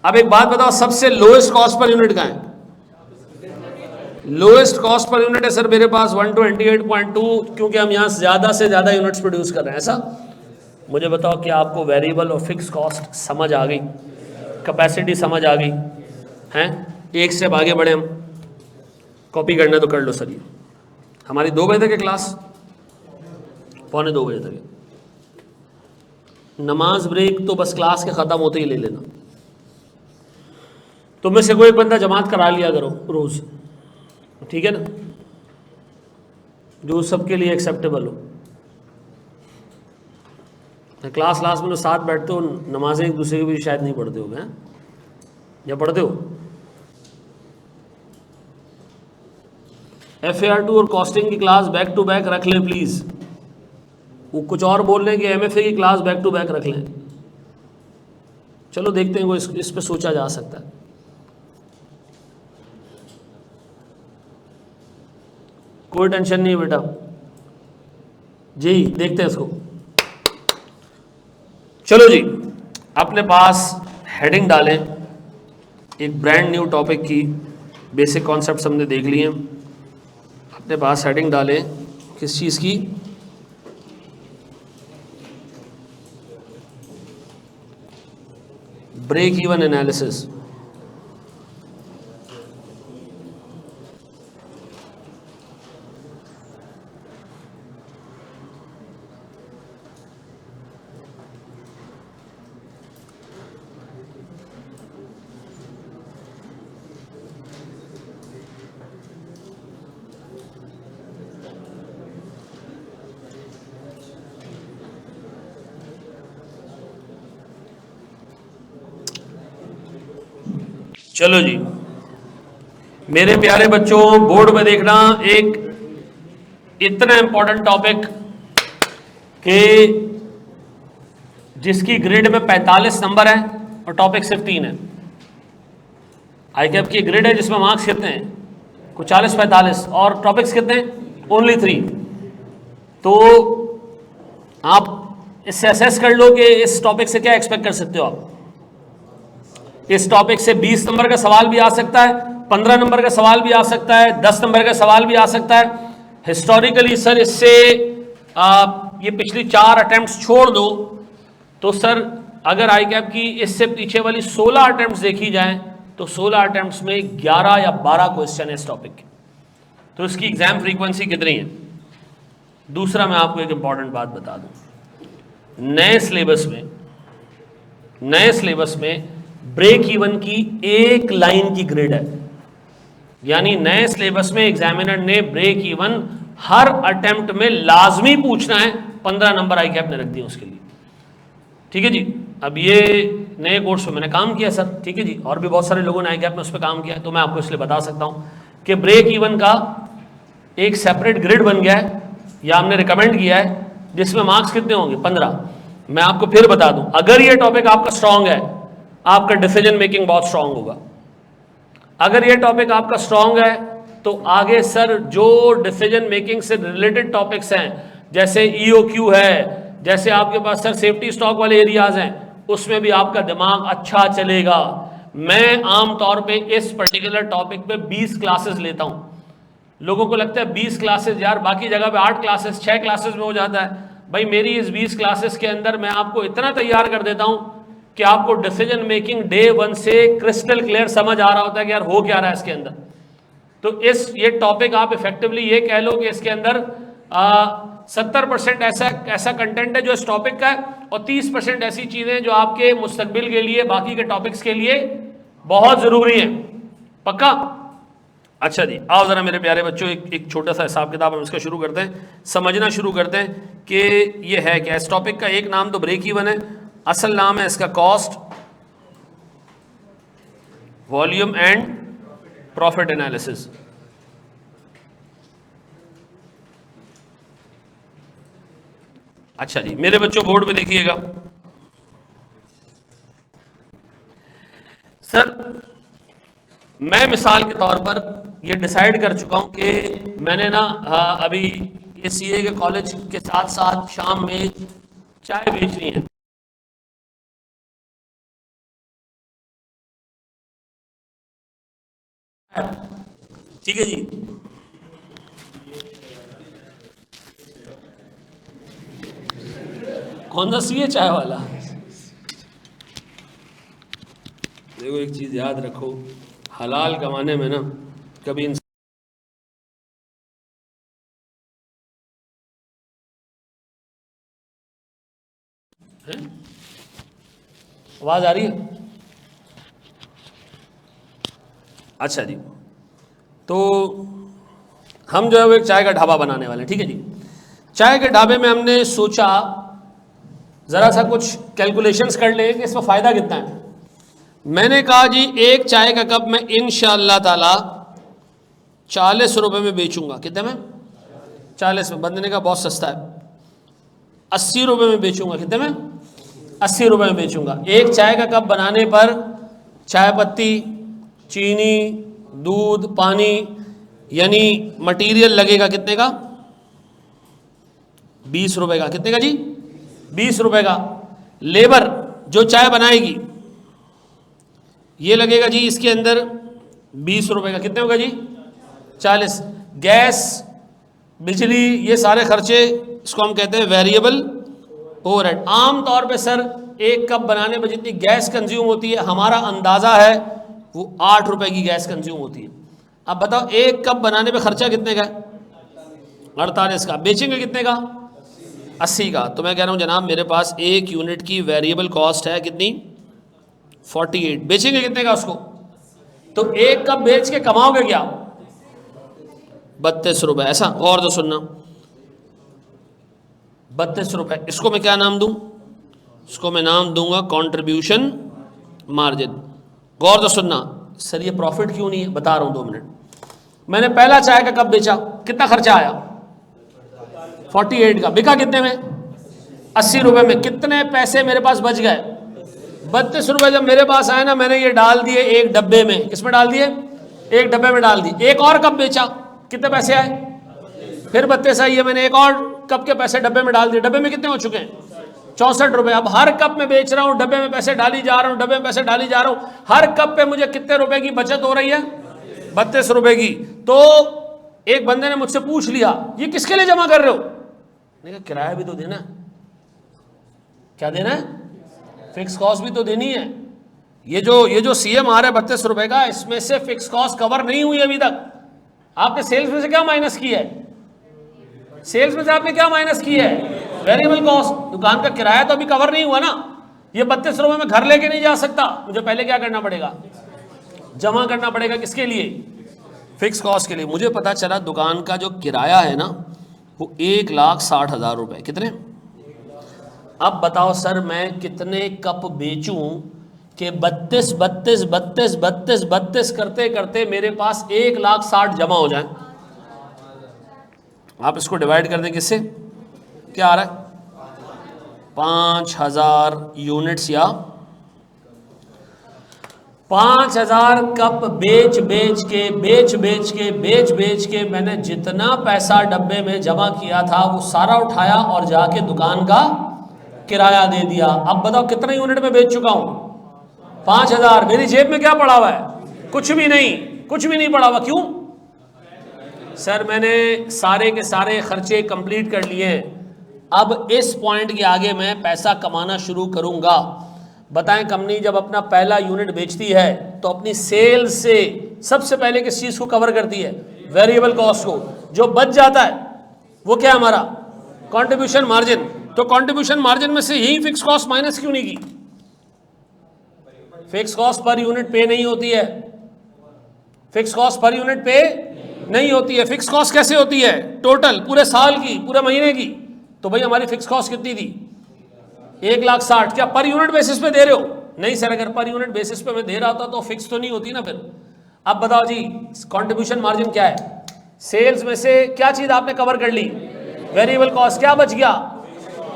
अब एक बात बताओ, सबसे लोएस्ट कॉस्ट पर यूनिट कहां है? लोएस्ट कॉस्ट पर यूनिट है सर मेरे पास 128.2, क्योंकि हम यहां ज्यादा से ज्यादा यूनिट्स प्रोड्यूस कर रहे हैं। ऐसा मुझे बताओ कि आपको वेरिएबल और फिक्स कॉस्ट समझ आ गई, कैपेसिटी समझ आ गई हैं? एक स्टेप आगे बढ़े हम। कॉपी करना तो कर लो सर। ये हमारी 2 बजे तक है क्लास, 2:45 तक है। नमाज ब्रेक तो बस क्लास के ख़त्म होते ही ले लेना। तो में से कोई बंदा जमात करा लिया करो रोज़, ठीक है ना, जो सबके लिए एक्सेप्टेबल हो। क्लास में तो साथ बैठते हो, नमाजें एक दूसरे की भी शायद नहीं पढ़ते हो हैं, या पढ़ते हो? FAR2 और कॉस्टिंग की क्लास बैक टू बैक रख लें प्लीज़। वो कुछ और बोल रहे हैं कि MFA की क्लास बैक टू बैक रख लें। चलो देखते हैं, वो इस पे सोचा जा सकता है। कोई टेंशन नहीं बेटा जी, देखते हैं इसको। चलो जी, अपने पास हेडिंग डालें, एक ब्रांड न्यू टॉपिक की बेसिक कॉन्सेप्ट्स हमने देख लिए हैं। अपने पास हेडिंग डालें किस चीज़ की? Break even analysis. चलो जी मेरे प्यारे बच्चों, बोर्ड में देखना एक इतना इंपॉर्टेंट टॉपिक कि जिसकी ग्रेड में 45 नंबर है और टॉपिक सिर्फ 3 है। ICAP की ग्रेड है जिसमें मार्क्स कितने हैं? कुछ 40-45, और टॉपिक्स कितने हैं? ओनली 3। तो आप इससे असेस कर लो कि इस टॉपिक से क्या एक्सपेक्ट कर सकते हो आप। इस टॉपिक से 20 नंबर का सवाल भी आ सकता है, 15 नंबर का सवाल भी आ सकता है, 10 नंबर का सवाल भी आ सकता है। हिस्टोरिकली सर इससे आप ये पिछली 4 अटेम्प्ट्स छोड़ दो तो सर अगर ICAP की इससे पीछे वाली 16 अटेम्प्ट्स देखी जाएं तो 16 अटेम्प्ट्स में 11 या 12 क्वेश्चन है इस टॉपिक के। तो इसकी एग्जाम फ्रीक्वेंसी कितनी है? दूसरा मैं आपको एक इंपॉर्टेंट बात बता दूं, नए सिलेबस में ब्रेक इवन की 1 लाइन की ग्रेड है। यानी नए सिलेबस में एग्जामिनर ने ब्रेक इवन हर अटेम्प्ट में लाजमी पूछना है। 15 नंबर ICAP ने रख दिए उसके लिए, ठीक है जी। अब ये नए कोर्स पे मैंने काम किया सर, ठीक है जी, और भी बहुत सारे लोगों ने ICAP में उस पर काम किया, तो मैं आपको इसलिए बता सकता हूं कि ब्रेक इवन का एक सेपरेट ग्रेड बन गया है, या हमने रिकमेंड किया है, जिसमें मार्क्स कितने होंगे? 15। मैं आपको फिर बता दूं, अगर ये टॉपिक आपका स्ट्रांग है, आपका डिसीजन मेकिंग बहुत स्ट्रांग होगा। अगर ये टॉपिक आपका स्ट्रांग है तो आगे सर जो डिसीजन मेकिंग से रिलेटेड टॉपिक्स हैं, जैसे EOQ है, जैसे आपके पास सर सेफ्टी स्टॉक वाले एरियाज हैं, उसमें भी आपका दिमाग अच्छा चलेगा। मैं आम तौर पे इस पर्टिकुलर टॉपिक पे 20 क्लासेस लेता हूं। लोगों को लगता है 20 क्लासेस यार, बाकी जगह पे 8 क्लासेस 6 क्लासेस में हो जाता है। भाई मेरी इस 20 क्लासेस के अंदर मैं आपको इतना तैयार कर देता हूं कि आपको डिसीजन मेकिंग डे 1 से क्रिस्टल क्लियर समझ आ रहा होता है कि यार हो क्या रहा है इसके अंदर। तो ये टॉपिक आप इफेक्टिवली ये कह लो कि इसके अंदर 70% ऐसा कंटेंट है जो इस टॉपिक का है, और 30% ऐसी चीजें जो आपके मुस्तकबिल के लिए, बाकी के टॉपिक्स के लिए बहुत जरूरी है। पक्का? अच्छा जी, आओ जरा मेरे प्यारे बच्चों, एक छोटा सा हिसाब किताब हम इसका शुरू करते हैं, समझना शुरू करते हैं कि ये है क्या। इस टॉपिक का एक नाम तो ब्रेक इवन है, असल नाम है इसका cost, volume and profit analysis. अच्छा जी मेरे बच्चों, बोर्ड पे देखिएगा। सर मैं मिसाल के तौर पर ये डिसाइड कर चुका हूं कि मैंने ना अभी ये CA के कॉलेज के साथ साथ शाम में चाय बेचनी है। ठीक है जी, कौन सा CA चाय वाला? देखो एक चीज याद रखो, हलाल कमाने में ना कभी आवाज आ रही है? अच्छा जी, तो हम जो है वो एक चाय का ढाबा बनाने वाले हैं, ठीक है जी। चाय के ढाबे में हमने सोचा ज़रा सा कुछ कैलकुलेशंस कर लें कि इसमें फ़ायदा कितना है। मैंने कहा जी एक चाय का कप मैं इंशाअल्लाह ताला 40 रुपये में बेचूंगा। कितने में? 40 में। बंदे ने कहा बहुत सस्ता है, 80 रुपये में बेचूंगा। कितने में? 80 रुपये में बेचूंगा। एक चाय का कप बनाने पर चाय पत्ती, चीनी, दूध, पानी, यानी मटेरियल लगेगा कितने का? 20 रुपये का। कितने का जी? 20 रुपये का। लेबर जो चाय बनाएगी ये लगेगा जी इसके अंदर 20 रुपये का। कितने होगा जी? 40। गैस, बिजली, ये सारे खर्चे, इसको हम कहते हैं वेरिएबल ओवरहेड। आम तौर पे सर एक कप बनाने में जितनी गैस कंज्यूम होती है हमारा अंदाज़ा है वो 8 रुपये की गैस कंज्यूम होती है। अब बताओ एक कप बनाने पे खर्चा कितने का? 48 का। बेचेंगे कितने का? 80 का। तो मैं कह रहा हूँ जनाब मेरे पास एक यूनिट की वेरिएबल कॉस्ट है कितनी? 48। बेचेंगे कितने का उसको? तो एक कप बेच के कमाओगे क्या? 32 रुपये। ऐसा? और तो सुनना, 32 रुपये। इसको मैं क्या नाम दूं? इसको मैं नाम दूंगा कंट्रीब्यूशन मार्जिन। गौर तो सुनना, सर ये प्रॉफिट क्यों नहीं है? बता रहा हूं, 2 मिनट। मैंने पहला चाय का कप बेचा, कितना खर्चा आया? 48 का। बिका कितने में? 80 रुपये में। कितने पैसे मेरे पास बच गए? 32 रुपये जब मेरे पास आए ना, मैंने ये डाल दिए एक डब्बे में। किसमें डाल दिए? एक डब्बे में डाल दिए। एक और कप बेचा, कितने पैसे आए? फिर 32 आई है। मैंने एक और कप के पैसे डब्बे में डाल दिए। डब्बे में कितने हो चुके हैं? 64 रुपये। अब हर कप में बेच रहा हूँ, डब्बे में पैसे डाली जा रहा हूँ, डब्बे में पैसे डाली जा रहा हूँ। हर कप पे मुझे कितने रुपए की बचत हो रही है? 32 रुपए की। तो एक बंदे ने मुझसे पूछ लिया ये किसके लिए जमा कर रहे हो? मैंने कहा किराया भी तो देना है। क्या देना है? फिक्स कॉस्ट भी तो देनी है। ये जो सीएम आ रहा है 32 रुपए का, इसमें से फिक्स कॉस्ट कवर नहीं हुई अभी तक। आपने सेल्स में से क्या माइनस किया है? सेल्स में से आपने क्या माइनस किया है? Variable cost. दुकान का किराया तो अभी कवर नहीं हुआ ना। ये 32 रुपए में घर लेके नहीं जा सकता। मुझे पहले क्या करना पड़ेगा? जमा करना पड़ेगा। किसके लिए? फिक्स कॉस्ट के लिए। मुझे पता चला दुकान का जो किराया है ना वो 1,60,000 रुपए। कितने? अब बताओ सर मैं कितने कप बेचूं कि 32 करते करते मेरे पास 1,60,000 जमा हो जाए। आप इसको डिवाइड कर दें किससे? क्या आ रहा है? 5,000 यूनिट्स या 5,000 कप बेच बेच के मैंने जितना पैसा डब्बे में जमा किया था वो सारा उठाया और जाके दुकान का किराया दे दिया। अब बताओ कितने यूनिट में बेच चुका हूं? 5,000। मेरी जेब में क्या पड़ा हुआ है? कुछ भी नहीं, कुछ भी नहीं पड़ा हुआ। क्यों? सर मैंने सारे के सारे खर्चे कंप्लीट कर लिए हैं। अब इस पॉइंट के आगे मैं पैसा कमाना शुरू करूंगा। बताएं कंपनी जब अपना पहला यूनिट बेचती है तो अपनी सेल्स से सबसे पहले किस चीज को कवर करती है? वेरिएबल कॉस्ट को। जो बच जाता है वो क्या हमारा? Contribution margin. तो कंट्रीब्यूशन मार्जिन में से ही फिक्स कॉस्ट माइनस क्यों नहीं की? फिक्स कॉस्ट पर यूनिट पे नहीं होती है। फिक्स कॉस्ट पर यूनिट पे नहीं होती है। फिक्स कॉस्ट कैसे होती है? टोटल, पूरे साल की, पूरे महीने की। तो भाई हमारी फिक्स कॉस्ट कितनी थी? 1,60,000। क्या पर यूनिट बेसिस पे दे रहे हो? नहीं सर, अगर पर यूनिट बेसिस पे मैं दे रहा था तो फिक्स तो नहीं होती ना फिर। अब बताओ जी कंट्रीब्यूशन मार्जिन क्या है? सेल्स में से क्या चीज आपने कवर कर ली? Variable cost. क्या बच गया?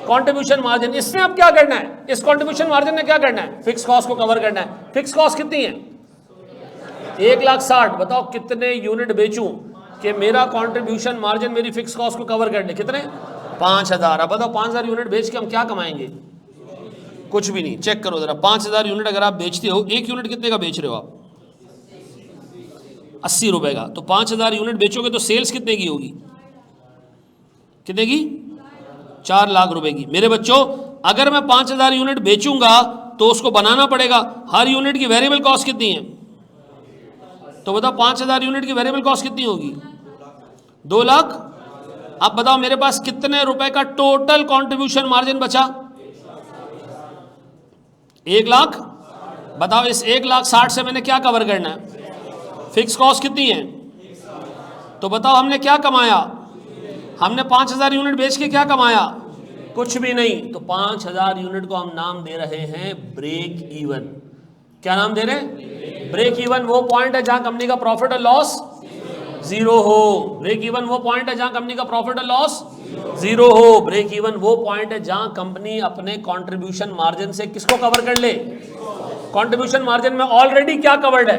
Contribution margin. इसने अब क्या करना है? इस कंट्रीब्यूशन मार्जिन ने क्या करना है? फिक्स कॉस्ट को कवर करना है। फिक्स कॉस्ट कितनी है? 1,60,000। बताओ कितने यूनिट बेचूं कि मेरा कंट्रीब्यूशन मार्जिन मेरी फिक्स कॉस्ट को कवर कर ले? कितने? 5,000। अब बताओ 5,000 यूनिट बेच के हम क्या कमाएंगे? कुछ भी नहीं। चेक करो जरा, 5,000 यूनिट अगर आप बेचते हो, एक यूनिट कितने का बेच रहे हो आप? 80 रुपए का। तो 5,000 यूनिट बेचोगे तो सेल्स कितने की होगी? कितने की? 4 लाख रुपए की। मेरे बच्चों अगर मैं 5,000 यूनिट बेचूंगा तो उसको बनाना पड़ेगा। हर यूनिट की वेरिएबल कॉस्ट कितनी है? तो बताओ 5,000 यूनिट की वेरिएबल कॉस्ट कितनी होगी? 2 लाख। अब बताओ मेरे पास कितने रुपए का टोटल कंट्रीब्यूशन मार्जिन बचा? 1,00,000। बताओ इस 1,60,000 से मैंने क्या कवर करना है? फिक्स कॉस्ट कितनी है? तो बताओ हमने क्या कमाया? हमने 5,000 यूनिट बेच के क्या कमाया? कुछ भी नहीं। तो 5,000 यूनिट को हम नाम दे रहे हैं ब्रेक इवन। क्या नाम दे रहे हैं? Break even. वो पॉइंट है जहां कंपनी का प्रॉफिट और लॉस जीरो हो। ब्रेक इवन वो पॉइंट है जहां कंपनी का प्रॉफिट और लॉस जीरो हो। ब्रेक इवन वो पॉइंट है जहां कंपनी अपने कंट्रीब्यूशन मार्जिन से किसको कवर कर ले? कंट्रीब्यूशन मार्जिन में ऑलरेडी क्या कवर्ड है?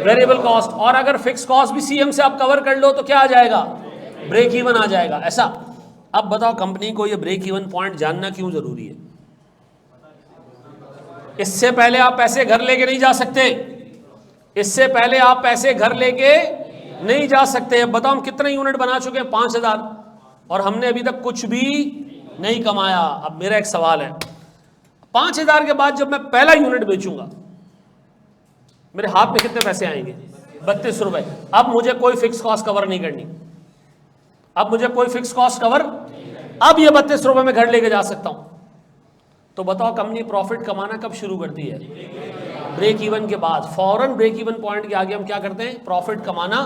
Variable cost. और अगर फिक्स कॉस्ट भी सीएम से आप कवर कर लो तो क्या आ जाएगा? ब्रेक इवन आ जाएगा। ऐसा। अब बताओ कंपनी को ये ब्रेक इवन पॉइंट जानना क्यों जरूरी है? इससे पहले आप पैसे घर लेके नहीं जा सकते। इससे पहले आप पैसे घर लेके नहीं जा सकते। अब बताओ हम कितने यूनिट बना चुके हैं? 5,000, और हमने अभी तक कुछ भी नहीं कमाया। अब मेरा एक सवाल है, 5,000 के बाद जब मैं पहला यूनिट बेचूंगा मेरे हाथ में कितने पैसे आएंगे? 32 रुपए। अब मुझे कोई फिक्स कॉस्ट कवर नहीं करनी। अब मुझे कोई फिक्स कॉस्ट कवर, अब ये 32 रुपए में घर लेके जा सकता हूं। तो बताओ कंपनी प्रॉफिट कमाना कब शुरू करती है? ब्रेक इवन के बाद। फौरन ब्रेक इवन पॉइंट के आगे हम क्या करते हैं? प्रॉफिट कमाना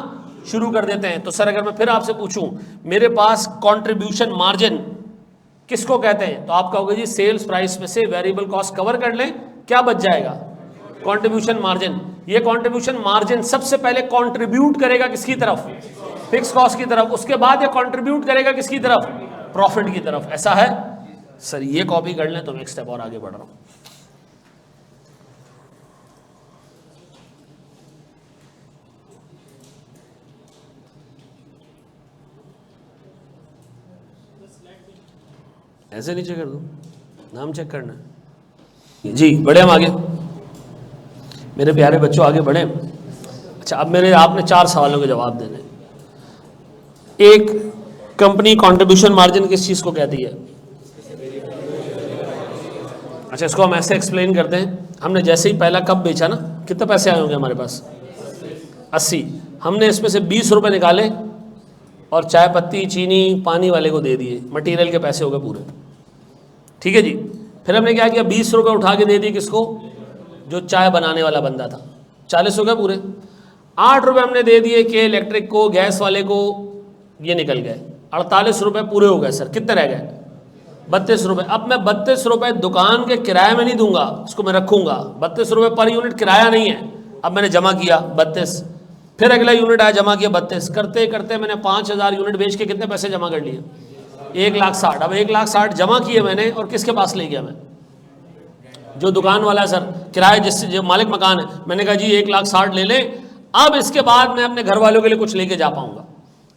शुरू कर देते हैं। तो सर अगर मैं फिर आपसे पूछूं मेरे पास कंट्रीब्यूशन मार्जिन किसको कहते हैं? तो आप कहोगे जी सेल्स प्राइस में से वेरिएबल कॉस्ट कवर कर लें, क्या बच जाएगा? Contribution margin. ये कंट्रीब्यूशन मार्जिन सबसे पहले कंट्रीब्यूट करेगा किसकी तरफ? फिक्स कॉस्ट की तरफ। उसके बाद ये कंट्रीब्यूट करेगा किसकी तरफ? प्रॉफिट की तरफ। ऐसा है सर? ये कॉपी कर लें तो मैं एक स्टेप और आगे बढ़ रहा हूं। ऐसे नीचे कर दो, नाम चेक करना है जी। बढ़े हम आगे, मेरे प्यारे बच्चों आगे बढ़े। अच्छा, अब मेरे आपने 4 सवालों के जवाब देने। एक, कंपनी कंट्रीब्यूशन मार्जिन किस चीज को कहती है? अच्छा, इसको हम ऐसे एक्सप्लेन करते हैं। हमने जैसे ही पहला कप बेचा ना, कितने पैसे आए होंगे हमारे पास? 80। हमने इसमें से 20 रुपए निकाले और चाय पत्ती, चीनी, पानी वाले को दे दिए। मटेरियल के पैसे हो गए पूरे। ठीक है जी। फिर हमने क्या किया? 20 रुपए उठा के दे दिए किसको? जो चाय बनाने वाला बंदा था। 40 हो गए पूरे। 8 रुपए हमने दे दिए के इलेक्ट्रिक को, गैस वाले को, ये निकल गए। 48 रुपए पूरे हो गए। सर कितने रह गए? 32 रुपए। अब मैं 32 रुपए दुकान के किराए में नहीं दूंगा, उसको मैं रखूंगा। 32 रुपए पर यूनिट किराया नहीं है। अब मैंने जमा किया 32, फिर अगला यूनिट आया, जमा किया 32। करते करते मैंने 5,000 यूनिट बेच के कितने पैसे जमा कर लिए? 1,60,000। अब 1,60,000 जमा किए मैंने, और किसके पास ले गया मैं? जो दुकान वाला है सर, किराए जिससे, जो मालिक मकान है, मैंने कहा जी 1,60,000 ले ले। अब इसके बाद मैं अपने घर वालों के लिए कुछ लेके जा पाऊंगा।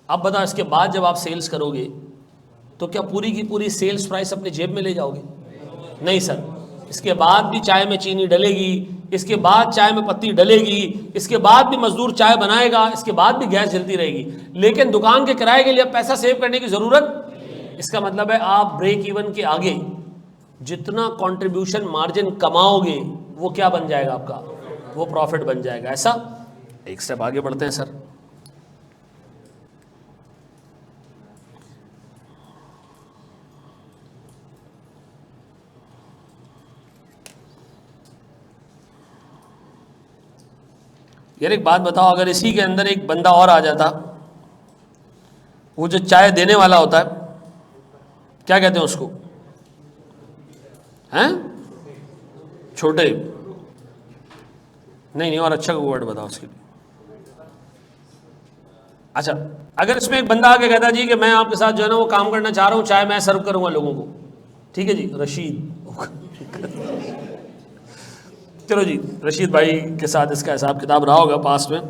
अब बताओ इसके बाद जब आप सेल्स करोगे तो क्या पूरी की पूरी सेल्स प्राइस अपनी जेब में ले जाओगे? नहीं सर। इसके बाद भी चाय में चीनी डलेगी, इसके बाद चाय में पत्ती डलेगी, इसके बाद भी मजदूर चाय बनाएगा, इसके बाद भी गैस जलती रहेगी, लेकिन दुकान के किराए के लिए पैसा सेव करने की जरूरत। इसका मतलब है आप ब्रेक इवन के आगे जितना कंट्रीब्यूशन मार्जिन कमाओगे वो क्या बन जाएगा आपका? वो प्रॉफिट बन जाएगा। ऐसा। एक स्टेप आगे बढ़ते हैं सर। यार एक बात बताओ, अगर इसी के अंदर एक बंदा और आ जाता, वो जो चाय देने वाला होता है, क्या कहते हैं उसको? हैं? छोटे? नहीं, और अच्छा वर्ड बताओ उसके लिए। अच्छा, अगर इसमें एक बंदा आके कहता जी कि मैं आपके साथ जो है ना वो काम करना चाह रहा हूँ, चाय मैं सर्व करूंगा लोगों को। ठीक है जी, रशीद। चलो जी, रशीद भाई के साथ इसका हिसाब किताब रहा होगा पास्ट में,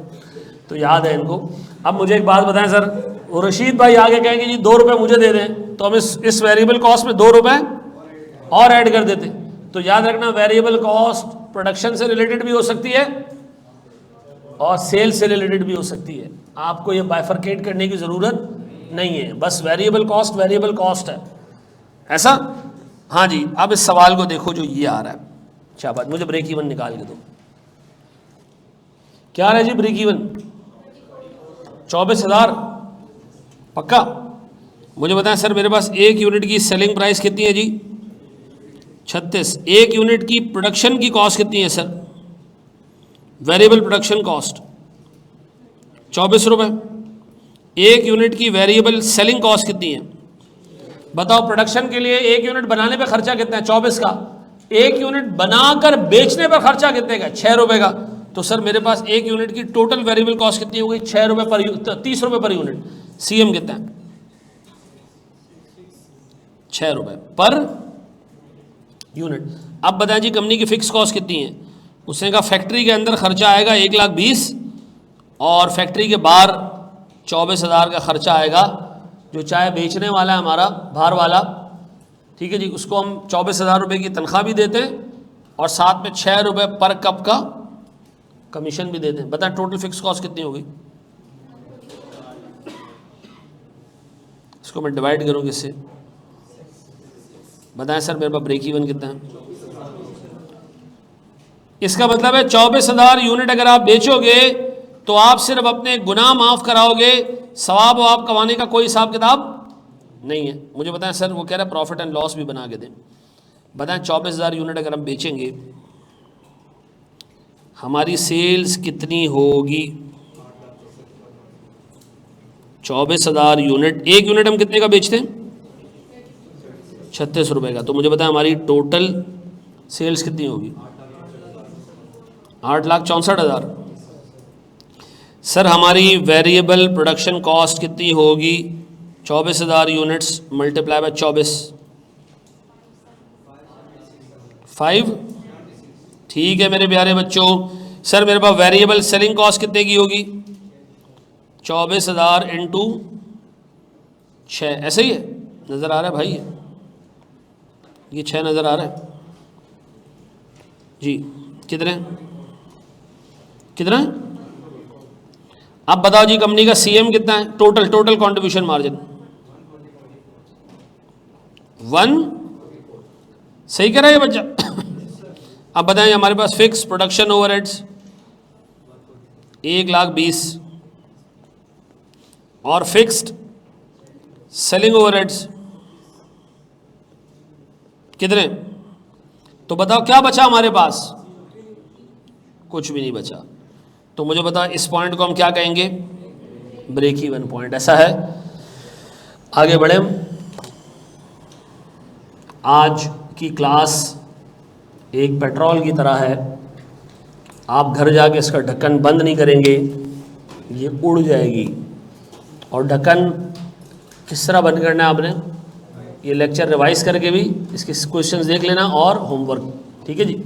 तो याद है इनको। अब मुझे एक बात बताएं सर, वो रशीद भाई आगे कहेंगे जी 2 रुपये मुझे दे दें, तो हम इस वेरिएबल कॉस्ट में 2 रुपये और ऐड कर देते। तो याद रखना, वेरिएबल कॉस्ट प्रोडक्शन से रिलेटेड भी हो सकती है और सेल से रिलेटेड भी हो सकती है। आपको ये बाइफरकेट करने की ज़रूरत नहीं है, बस वेरिएबल कॉस्ट है। ऐसा? हाँ जी। अब इस सवाल को देखो जो ये आ रहा है। शाबाश, मुझे ब्रेक इवन निकाल के दो। क्या आ रहा है जी ब्रेक इवन? 24,000 पक्का? मुझे बताएं सर, मेरे पास एक यूनिट की सेलिंग प्राइस कितनी है जी? 36। एक यूनिट की प्रोडक्शन की कॉस्ट कितनी है सर? वेरिएबल प्रोडक्शन कॉस्ट 24 रुपये। एक यूनिट की वेरिएबल सेलिंग कॉस्ट कितनी है? बताओ, प्रोडक्शन के लिए एक यूनिट बनाने पे खर्चा कितना है? 24 का। एक यूनिट बनाकर बेचने पर खर्चा कितने का? 6 रुपए का। तो सर मेरे पास एक यूनिट की टोटल वेरिएबल कॉस्ट कितनी हो गई? 6 रुपये पर 30 रुपये पर यूनिट। सीएम कितना है? 6 रुपये पर यूनिट। अब बताएं जी कंपनी की फिक्स कॉस्ट कितनी है? उसने कहा फैक्ट्री के अंदर खर्चा आएगा 1,20,000 और फैक्ट्री के बाहर 24,000 का खर्चा आएगा। जो चाय बेचने वाला है हमारा बाहर वाला, ठीक है जी, उसको हम 24,000 रुपये की तनख्वाह भी देते हैं और साथ में 6 रुपये पर कप का कमीशन भी देते हैं। बताएं टोटल फिक्स कॉस्ट कितनी होगी? इसको मैं डिवाइड करूँ किससे? बताएं सर मेरे पास ब्रेक इवन कितना है? इसका मतलब है 24,000 यूनिट अगर आप बेचोगे तो आप सिर्फ अपने गुनाह माफ़ कराओगे, सवाब आप कमाने का कोई हिसाब किताब नहीं है। मुझे बताएं सर, वो कह रहा है प्रॉफिट एंड लॉस भी बना के दें। बताएं 24,000 यूनिट अगर हम बेचेंगे हमारी सेल्स कितनी होगी? 24,000 यूनिट। एक यूनिट हम कितने का बेचते हैं? 36 रुपये का। तो मुझे बताएं हमारी टोटल सेल्स कितनी होगी? 8,64,000। सर हमारी वेरिएबल प्रोडक्शन कॉस्ट कितनी होगी? 24,000 यूनिट्स मल्टीप्लाई बाय 24, 5। ठीक है मेरे प्यारे बच्चों। सर मेरे पास वेरिएबल सेलिंग कॉस्ट कितने की होगी? 24,000 इंटू 6। ऐसे ही है, नज़र आ रहा है भाई? ये 6 नज़र आ रहा है जी? कितने कितना? अब बताओ जी कंपनी का सीएम कितना है? Total contribution margin 1। सही कह रहा है बच्चा? अब बताएं हमारे पास फिक्स प्रोडक्शन ओवरहेड्स 1,20,000 और फिक्स्ड सेलिंग ओवरहेड्स कितने? तो बताओ क्या बचा हमारे पास? कुछ भी नहीं बचा। तो मुझे बताओ इस पॉइंट को हम क्या कहेंगे? Break even point. ऐसा है। आगे बढ़े। आज की क्लास एक पेट्रोल की तरह है। आप घर जाके इसका ढक्कन बंद नहीं करेंगे, ये उड़ जाएगी। और ढक्कन किस तरह बंद करना है आपने ये लेक्चर रिवाइज करके भी इसके क्वेश्चंस देख लेना और होमवर्क, ठीक है जी।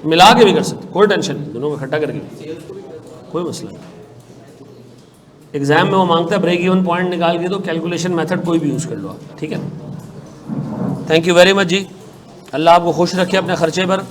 मिला के भी कर सकते, कोई टेंशन नहीं, दोनों को इकट्ठा करके कोई मसला नहीं। एग्जाम में वो मांगता है ब्रेक इवन पॉइंट निकाल के, तो कैलकुलेशन मेथड कोई भी यूज़ कर लो आप, ठीक है। थैंक यू वेरी मच जी। अल्लाह आपको खुश रखे अपने खर्चे पर।